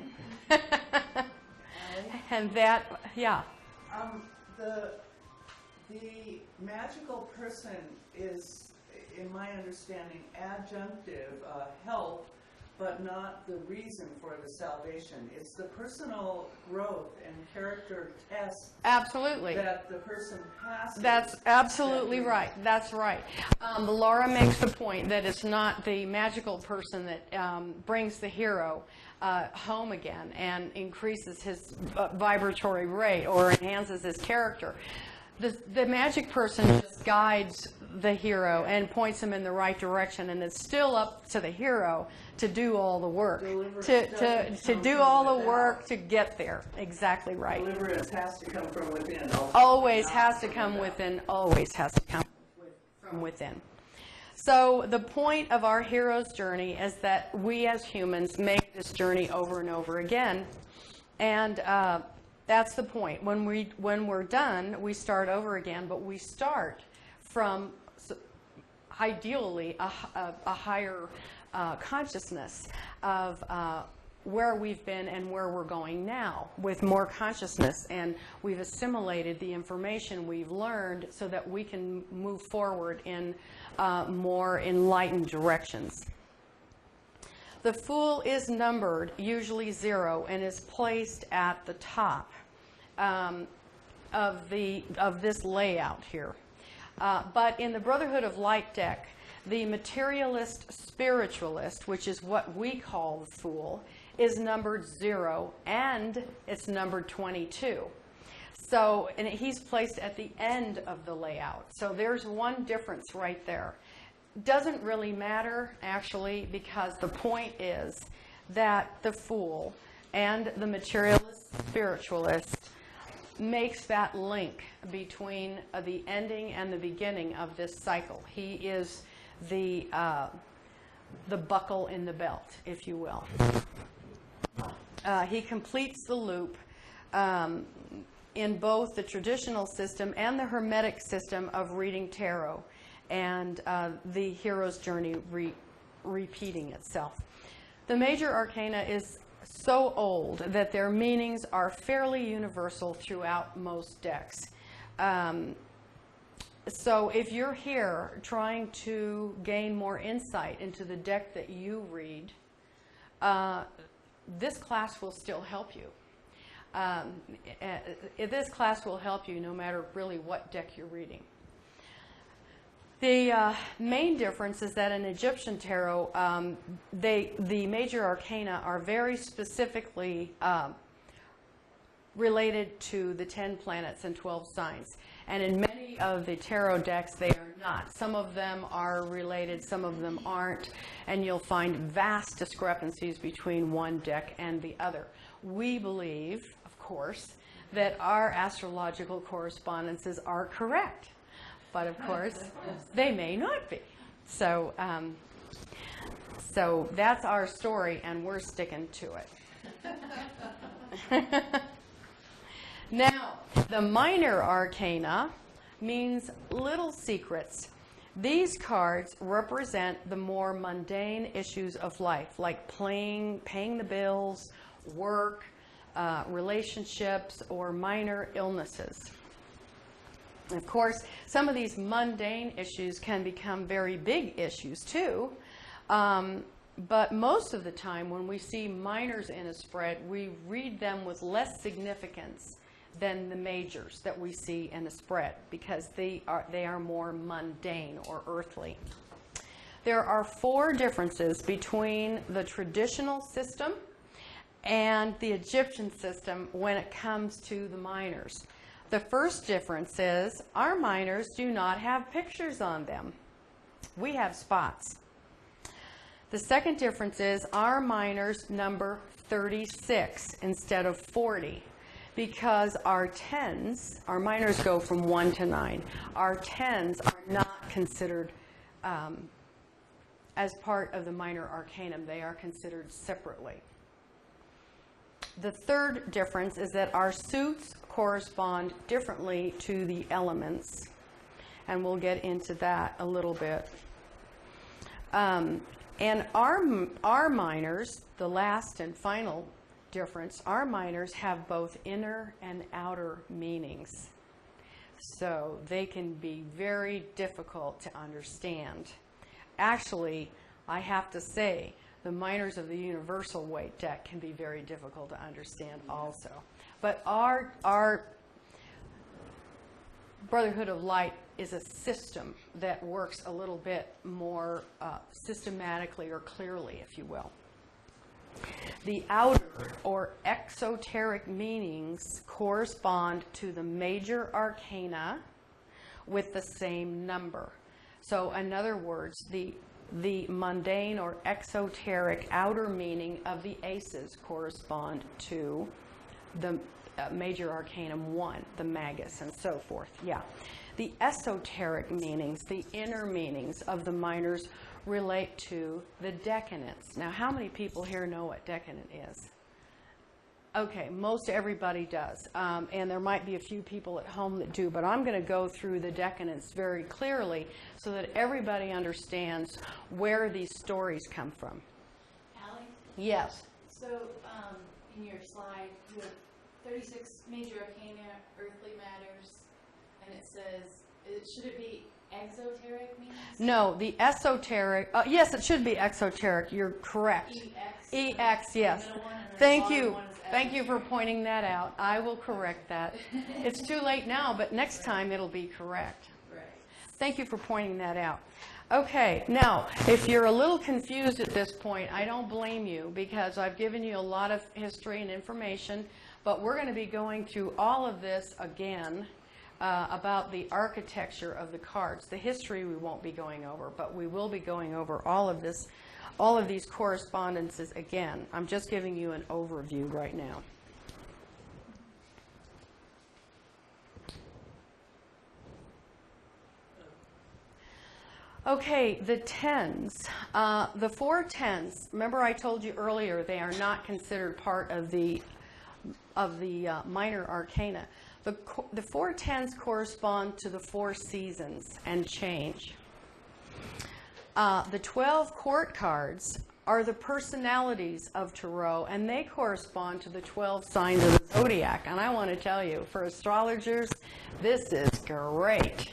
And that, yeah. The magical person is, in my understanding, adjunctive, help, but not the reason for the salvation. It's the personal growth and character test. Absolutely. That the person passes. That's absolutely right. That's right. Laura makes the point that it's not the magical person that brings the hero home again and increases his vibratory rate or enhances his character. The magic person just guides the hero and points him in the right direction, and it's still up to the hero to do all the work, to do all the work to get there. Exactly right. Deliverance has to come from within. Always has to come within. Always has to come from within. So the point of our hero's journey is that we as humans make this journey over and over again, and that's the point. When we're done, we start over again, but we start from ideally a higher consciousness of where we've been and where we're going now, with more consciousness, and we've assimilated the information we've learned so that we can move forward in more enlightened directions. The Fool is numbered, usually 0, and is placed at the top of this layout here. But in the Brotherhood of Light deck, the materialist spiritualist, which is what we call the Fool, is numbered 0, and it's numbered 22. So, and he's placed at the end of the layout. So there's one difference right there. Doesn't really matter, actually, because the point is that the Fool and the materialist spiritualist makes that link between the ending and the beginning of this cycle. He is the buckle in the belt, if you will. He completes the loop in both the traditional system and the Hermetic system of reading tarot, and the hero's journey repeating itself. The major arcana is so old that their meanings are fairly universal throughout most decks. So if you're here trying to gain more insight into the deck that you read, this class will still help you. This class will help you no matter really what deck you're reading. The main difference is that in Egyptian tarot, the major arcana are very specifically related to the 10 planets and 12 signs. And in many of the tarot decks, they are not. Some of them are related, some of them aren't, and you'll find vast discrepancies between one deck and the other. We believe, of course, that our astrological correspondences are correct. But of course, they may not be. So, so that's our story, and we're sticking to it. Now, the minor arcana means little secrets. These cards represent the more mundane issues of life, like paying the bills, work, relationships, or minor illnesses. Of course, some of these mundane issues can become very big issues too, but most of the time when we see minors in a spread, we read them with less significance than the majors that we see in a spread, because they are more mundane or earthly. There are 4 differences between the traditional system and the Egyptian system when it comes to the minors. The first difference is our minors do not have pictures on them. We have spots. The second difference is our minors number 36 instead of 40, because our 10s, our minors go from 1 to 9. Our 10s are not considered as part of the minor arcanum. They are considered separately. The third difference is that our suits correspond differently to the elements, and we'll get into that a little bit. And our minors, the last and final difference, our minors have both inner and outer meanings. So they can be very difficult to understand. Actually, I have to say, the minors of the Universal Waite deck can be very difficult to understand also. But our Brotherhood of Light is a system that works a little bit more systematically or clearly, if you will. The outer or exoteric meanings correspond to the major arcana with the same number. So in other words, the mundane or exoteric outer meaning of the aces correspond to the major arcanum 1, the magus, and so forth. Yeah. The esoteric meanings, the inner meanings of the minors relate to the decadence. Now, how many people here know what decadent is? Okay, most everybody does. And there might be a few people at home that do, but I'm going to go through the decadence very clearly so that everybody understands where these stories come from. Allyn? Yes. So, in your slide, you have 36 major arcana, earthly matters, and it says, should it be exoteric meanings? No, the esoteric, yes, it should be exoteric. You're correct. EX. EX, yes. The middle one, and then Thank the you. bottom one is Thank you for esoteric. pointing that out. I will correct that. It's too late now, but next time it'll be correct. Right. Thank you for pointing that out. Okay, now, if you're a little confused at this point, I don't blame you because I've given you a lot of history and information, but we're going to be going through all of this again about the architecture of the cards. The history we won't be going over, but we will be going over all of this, all of these correspondences again. I'm just giving you an overview right now. Okay, the tens. The 4 tens, remember I told you earlier they are not considered part of the minor arcana. The 4 tens correspond to the 4 seasons and change. The 12 court cards are the personalities of Tarot, and they correspond to the 12 signs of the zodiac. And I want to tell you, for astrologers, this is great.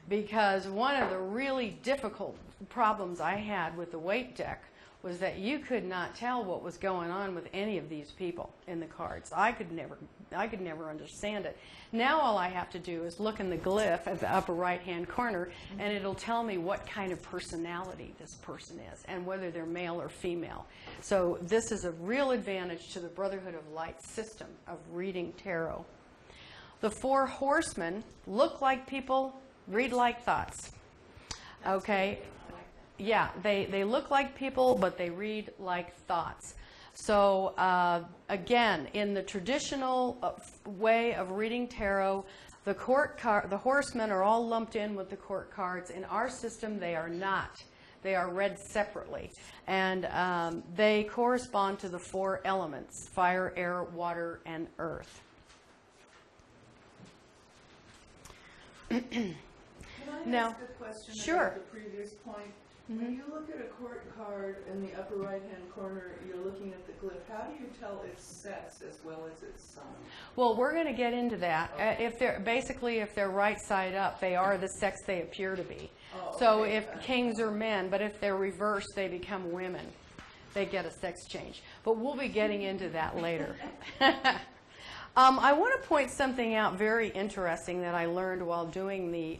Because one of the really difficult problems I had with the Waite deck was that you could not tell what was going on with any of these people in the cards. I could never understand it. Now all I have to do is look in the glyph at the upper right-hand corner, and it'll tell me what kind of personality this person is and whether they're male or female. So this is a real advantage to the Brotherhood of Light system of reading tarot. The 4 horsemen look like people, read like thoughts. Okay? Yeah, they look like people, but they read like thoughts. So again, in the traditional way of reading tarot, the horsemen are all lumped in with the court cards. In our system, they are not. They are read separately. And they correspond to the 4 elements: fire, air, water, and earth. Can I Now, ask a question sure. about the previous point? When you look at a court card in the upper right-hand corner, you're looking at the glyph. How do you tell its sex as well as its sign? Well, we're going to get into that. If they're right side up, they are the sex they appear to be. Oh, So okay. if kings are men, but if they're reversed, they become women. They get a sex change. But we'll be getting into that later. I want to point something out very interesting that I learned while doing the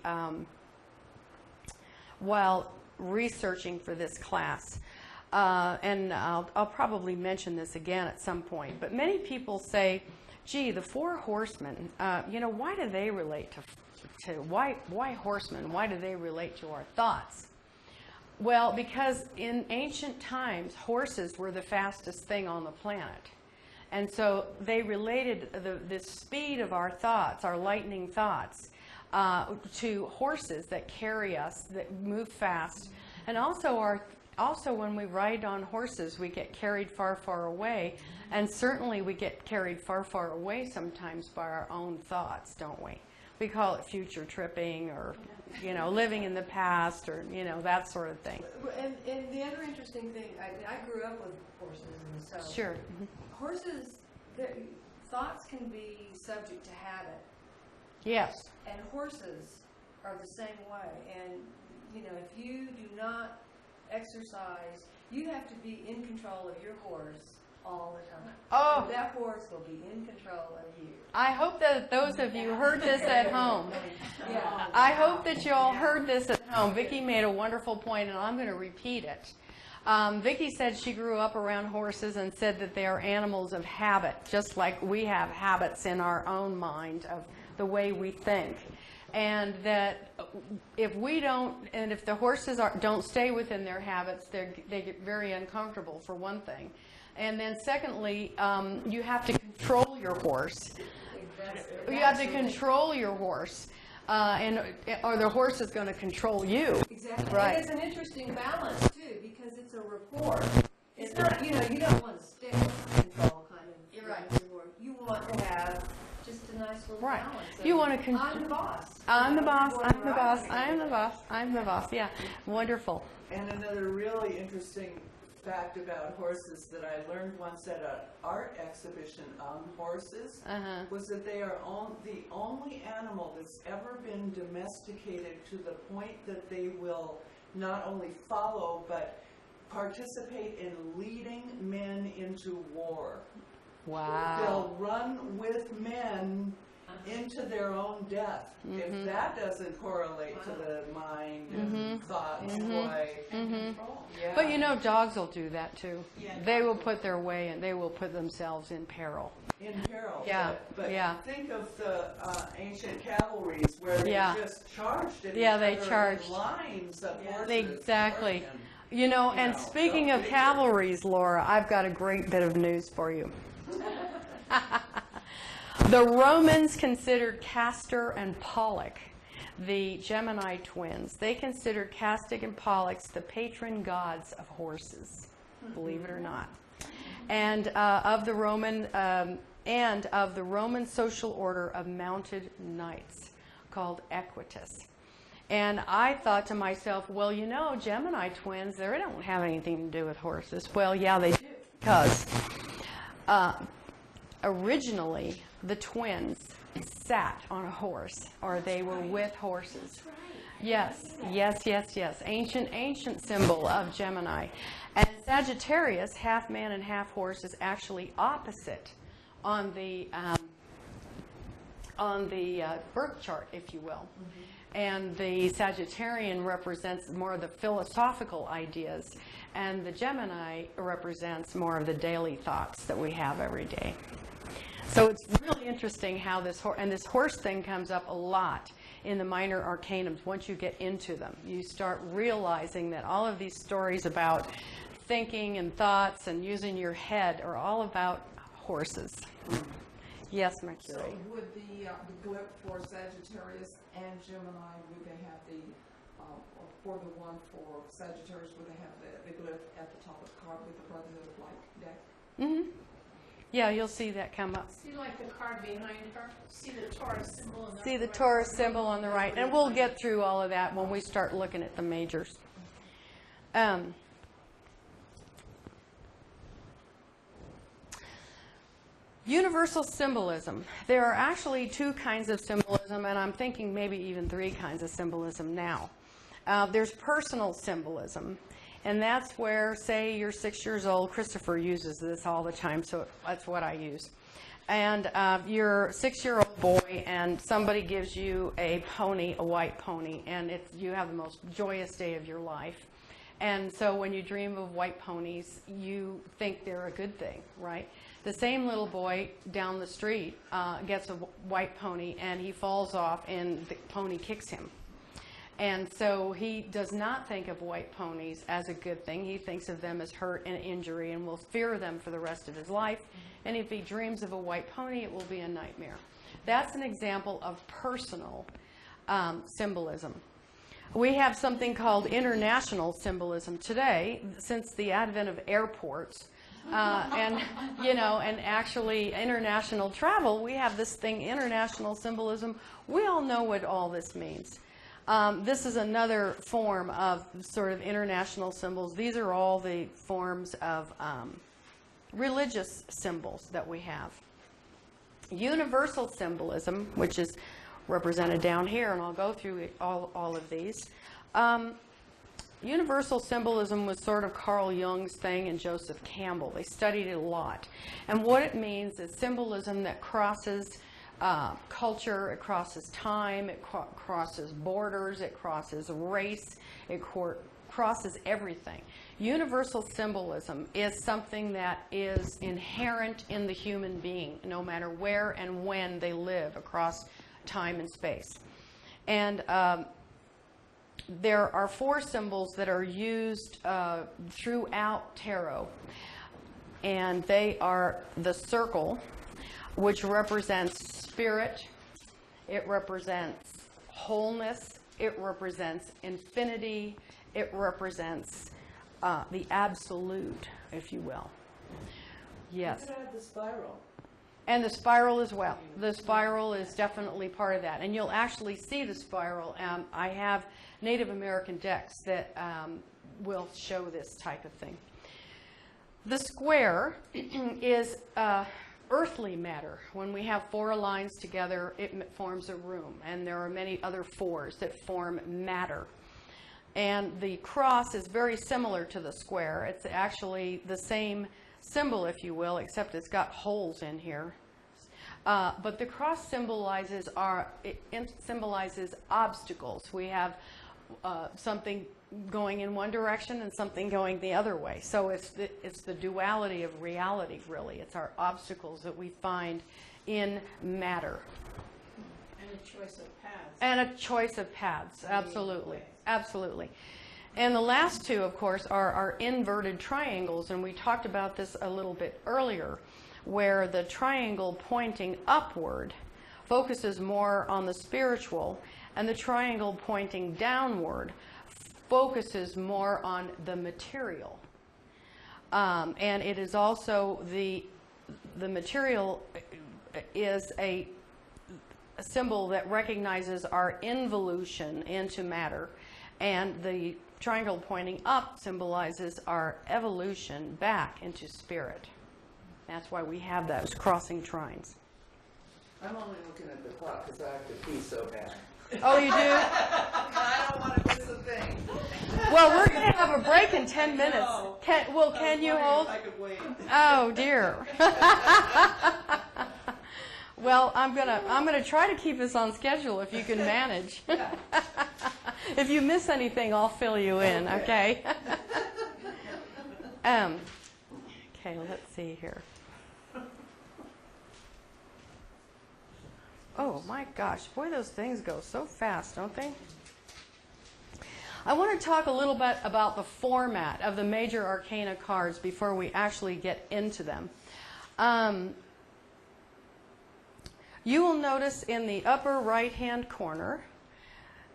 while researching for this class. And I'll probably mention this again at some point. But many people say, gee, the 4 horsemen, why do they relate to why horsemen? Why do they relate to our thoughts? Well, because in ancient times, horses were the fastest thing on the planet. And so they related the speed of our thoughts, our lightning thoughts, to horses that carry us, that move fast. And also when we ride on horses, we get carried far, far away. And certainly we get carried far, far away sometimes by our own thoughts, don't we? We call it future tripping, or, you know, living in the past, or, you know, that sort of thing. And the other interesting thing, I grew up with horses, and so Sure. horses, thoughts can be subject to habit, Yes. and horses are the same way. And you know, if you do not exercise, you have to be in control of your horse all the time. Oh. So that horse will be in control of you. I hope that those of you heard this at home. Yeah. I hope that you all heard this at home. Vicki made a wonderful point, and I'm going to repeat it. Vicki said she grew up around horses and said that they are animals of habit, just like we have habits in our own mind of the way we think. And that if we don't, and if the horses don't stay within their habits, they get very uncomfortable, for one thing. And then secondly, you have to control your horse. You have to control your horse, or the horse is going to control you. Exactly. Right. And it's an interesting balance too, because it's a rapport. It's not, you know, you don't want to stick control kind of. You're right. Rapport. You want to have just a nice little Right. balance. You want to I'm the boss. I'm the boss. You know, I'm the boss. right. I'm the boss. I'm the boss. Yeah, wonderful. And another really interesting fact about horses that I learned once at an art exhibition on horses was that they are the only animal that's ever been domesticated to the point that they will not only follow but participate in leading men into war. Wow. They'll run with men into their own death. If that doesn't correlate to the mind and thoughts, boy. Yeah. But you know, dogs will do that too. Yeah. They will put their way and they will put themselves in peril. In peril. Yeah, But yeah. think of the ancient cavalries where they Yeah. just charged at Yeah, each they other charged. in lines of horses. Exactly. Horsemen. You know, and know, speaking so of big. cavalries, Laura, I've got a great bit of news for you. The Romans considered Castor and Pollux, the Gemini twins. They considered Castor and Pollux the patron gods of horses, believe it or not, and of the Roman social order of mounted knights called Equitus. And I thought to myself, well, you know, Gemini twins, they don't have anything to do with horses. Well, yeah, they do, because originally the twins sat on a horse, or they were with horses. Yes, yes, yes, yes. Ancient symbol of Gemini. And Sagittarius, half man and half horse, is actually opposite on the birth chart, if you will. And the Sagittarian represents more of the philosophical ideas, and the Gemini represents more of the daily thoughts that we have every day. So it's really interesting how this horse thing comes up a lot in the minor arcanums. Once you get into them, you start realizing that all of these stories about thinking and thoughts and using your head are all about horses. Yes, McCray. So would the glyph for Sagittarius and Gemini, would they have or for the one for Sagittarius, would they have the glyph at the top of the card with the Brotherhood of Light deck? Mm-hmm. Yeah, you'll see that come up. See like the card behind her? See the Taurus symbol on the See the right? Taurus symbol on the right. And we'll get through all of that when we start looking at the majors. Universal symbolism. There are actually two kinds of symbolism, and I'm thinking maybe even three kinds of symbolism now. There's personal symbolism, and that's where, say, you're 6 years old. Christopher uses this all the time, so that's what I use. And you're a 6-year-old boy, and somebody gives you a pony, a white pony, and you have the most joyous day of your life. And so when you dream of white ponies, you think they're a good thing, right? The same little boy down the street gets a white pony, and he falls off, and the pony kicks him. And so he does not think of white ponies as a good thing. He thinks of them as hurt and injury and will fear them for the rest of his life. And if he dreams of a white pony, it will be a nightmare. That's an example of personal symbolism. We have something called international symbolism today. Since the advent of airports, And, and actually international travel, we have this thing, international symbolism. We all know what all this means. This is another form of sort of international symbols. These are all the forms of religious symbols that we have. Universal symbolism, which is represented down here, and I'll go through all of these. Universal symbolism was sort of Carl Jung's thing and Joseph Campbell. They studied it a lot. And what it means is symbolism that crosses culture, it crosses time, it crosses borders, it crosses race, it crosses everything. Universal symbolism is something that is inherent in the human being, no matter where and when they live across time and space. And there are 4 symbols that are used throughout tarot, and they are the circle, which represents spirit, it represents wholeness, it represents infinity, it represents the absolute, if you will. Yes. You could add the spiral. And the spiral as well. The spiral is definitely part of that. And you'll actually see the spiral. I have Native American decks that will show this type of thing. The square is earthly matter. When we have 4 lines together, it forms a room. And there are many other 4s that form matter. And the cross is very similar to the square. It's actually the same symbol, if you will, except it's got holes in here. But the cross symbolizes obstacles. We have something going in one direction and something going the other way. So it's the duality of reality, really. It's our obstacles that we find in matter. And a choice of paths. And a choice of paths, absolutely. Absolutely. And the last 2, of course, are our inverted triangles, and we talked about this a little bit earlier, where the triangle pointing upward focuses more on the spiritual, and the triangle pointing downward focuses more on the material. And it is also the material is a symbol that recognizes our involution into matter, and the triangle pointing up symbolizes our evolution back into spirit. That's why we have those crossing trines. I'm only looking at the clock because I have to pee so bad. Oh, you do? I don't want to miss a thing. Well, we're going to have a break in 10 minutes. No. Can you hold? I could wait. Oh, dear. Well, I'm gonna try to keep us on schedule if you can manage. If you miss anything, I'll fill you in. Okay. Okay. Let's see here. Oh my gosh, boy, those things go so fast, don't they? I want to talk a little bit about the format of the major arcana cards before we actually get into them. You will notice in the upper right-hand corner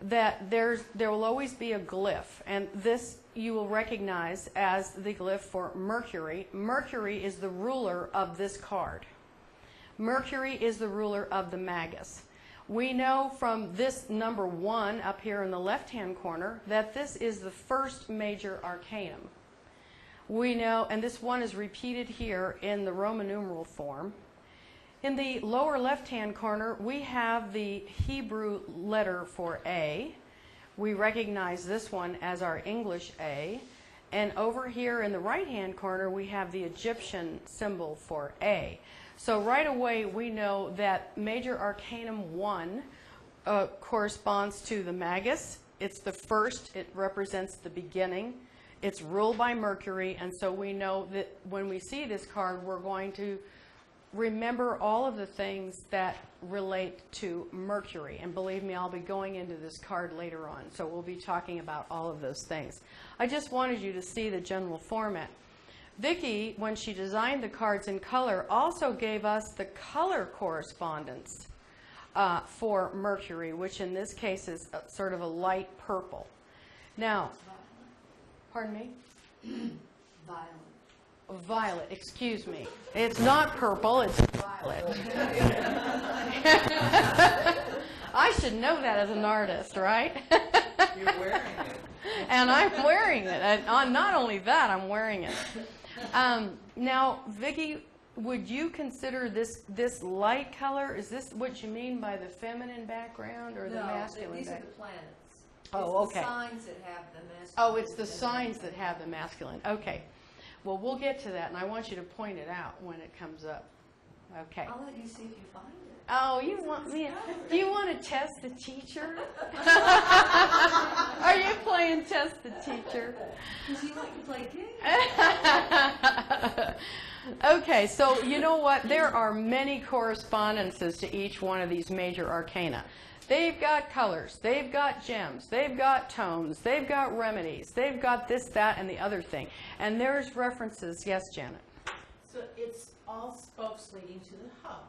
that there will always be a glyph, and this you will recognize as the glyph for Mercury. Mercury is the ruler of this card. Mercury is the ruler of the Magus. We know from this number 1 up here in the left-hand corner that this is the first major arcanum. We know, and this 1 is repeated here in the Roman numeral form. In the lower left-hand corner, we have the Hebrew letter for A. We recognize this one as our English A. And over here in the right-hand corner, we have the Egyptian symbol for A. So right away, we know that Major Arcanum 1 corresponds to the Magus. It's the first. It represents the beginning. It's ruled by Mercury. And so we know that when we see this card, we're going to remember all of the things that relate to Mercury. And believe me, I'll be going into this card later on. So we'll be talking about all of those things. I just wanted you to see the general format. Vicki, when she designed the cards in color, also gave us the color correspondence for Mercury, which in this case is sort of a light purple. Now, pardon me? Violent. violet, excuse me. It's not purple, it's violet. I should know that as an artist, right? You're wearing it. And I'm wearing it. And not only that, I'm wearing it. Now, Vicki, would you consider this light color, is this what you mean by the feminine background or the masculine these are the background? planets. Oh, It's the okay. signs that have the masculine. Oh, it's the and signs feminine. that have the masculine. Okay. Well, we'll get to that, and I want you to point it out when it comes up. Okay. I'll let you see if you find it. Oh, you want me? Do you want to test the teacher? Are you playing test the teacher? Because you like to play games. Okay, so you know what? There are many correspondences to each one of these major arcana. They've got colors, they've got gems, they've got tones, they've got remedies, they've got this, that, and the other thing. And there's references. Yes, Janet? So it's all spokes leading to the hub.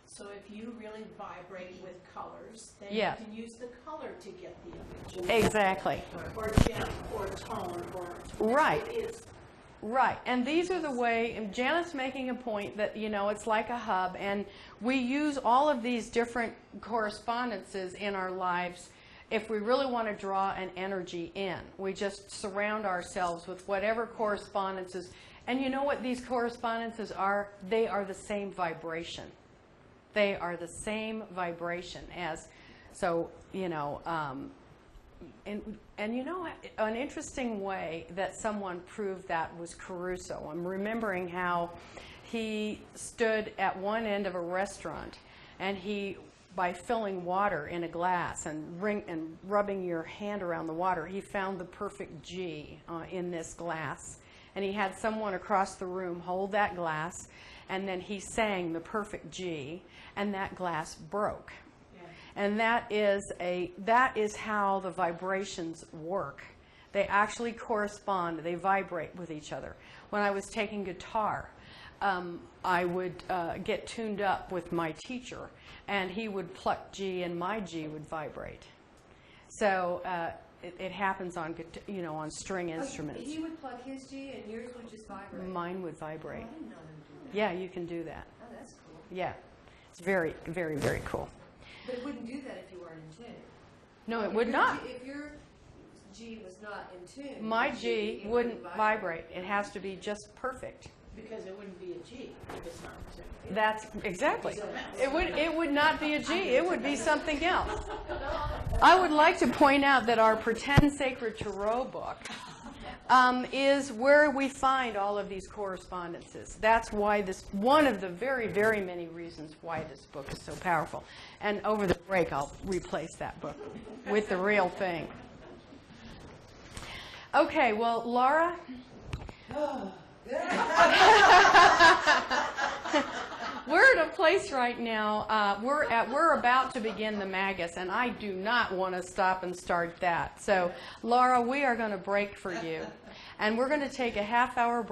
So if you really vibrate with colors, then Yeah. you can use the color to get the image. Exactly. Or gem, or tone, or... Right. It is. Right, and these are the way, and Janet's making a point that, you know, it's like a hub, and we use all of these different correspondences in our lives if we really want to draw an energy in. We just surround ourselves with whatever correspondences, and you know what these correspondences are? They are the same vibration. They are the same vibration as, so, you know, and you know, an interesting way that someone proved that was Caruso. I'm remembering how he stood at one end of a restaurant, and he, by filling water in a glass and rubbing your hand around the water, he found the perfect G in this glass. And he had someone across the room hold that glass, and then he sang the perfect G, and that glass broke. And that is how the vibrations work. They actually correspond. They vibrate with each other. When I was taking guitar, I would get tuned up with my teacher, and he would pluck G, and my G would vibrate. So it happens on, you know, on string instruments. He would pluck his G and yours would just vibrate. Mine would Oh, I vibrate. didn't know him do that. Yeah, you can do that. Oh, that's cool. Yeah, it's very, very, very cool. But it wouldn't do that if you weren't in tune. No, it If would your not. G- If your G was not in tune, My your G it wouldn't vibrate. It has to be just perfect. Because it wouldn't be a G if it's not reciprocal. That's exactly. It would not be a G. It would be something else. I would like to point out that our Pretend Sacred Tarot book is where we find all of these correspondences. That's why one of the very, very many reasons why this book is so powerful. And over the break, I'll replace that book with the real thing. Okay, well, Laura. We're at a place right now, we're about to begin the Magus, and I do not want to stop and start that. So, Laura, we are going to break for you, and we're going to take a half-hour break.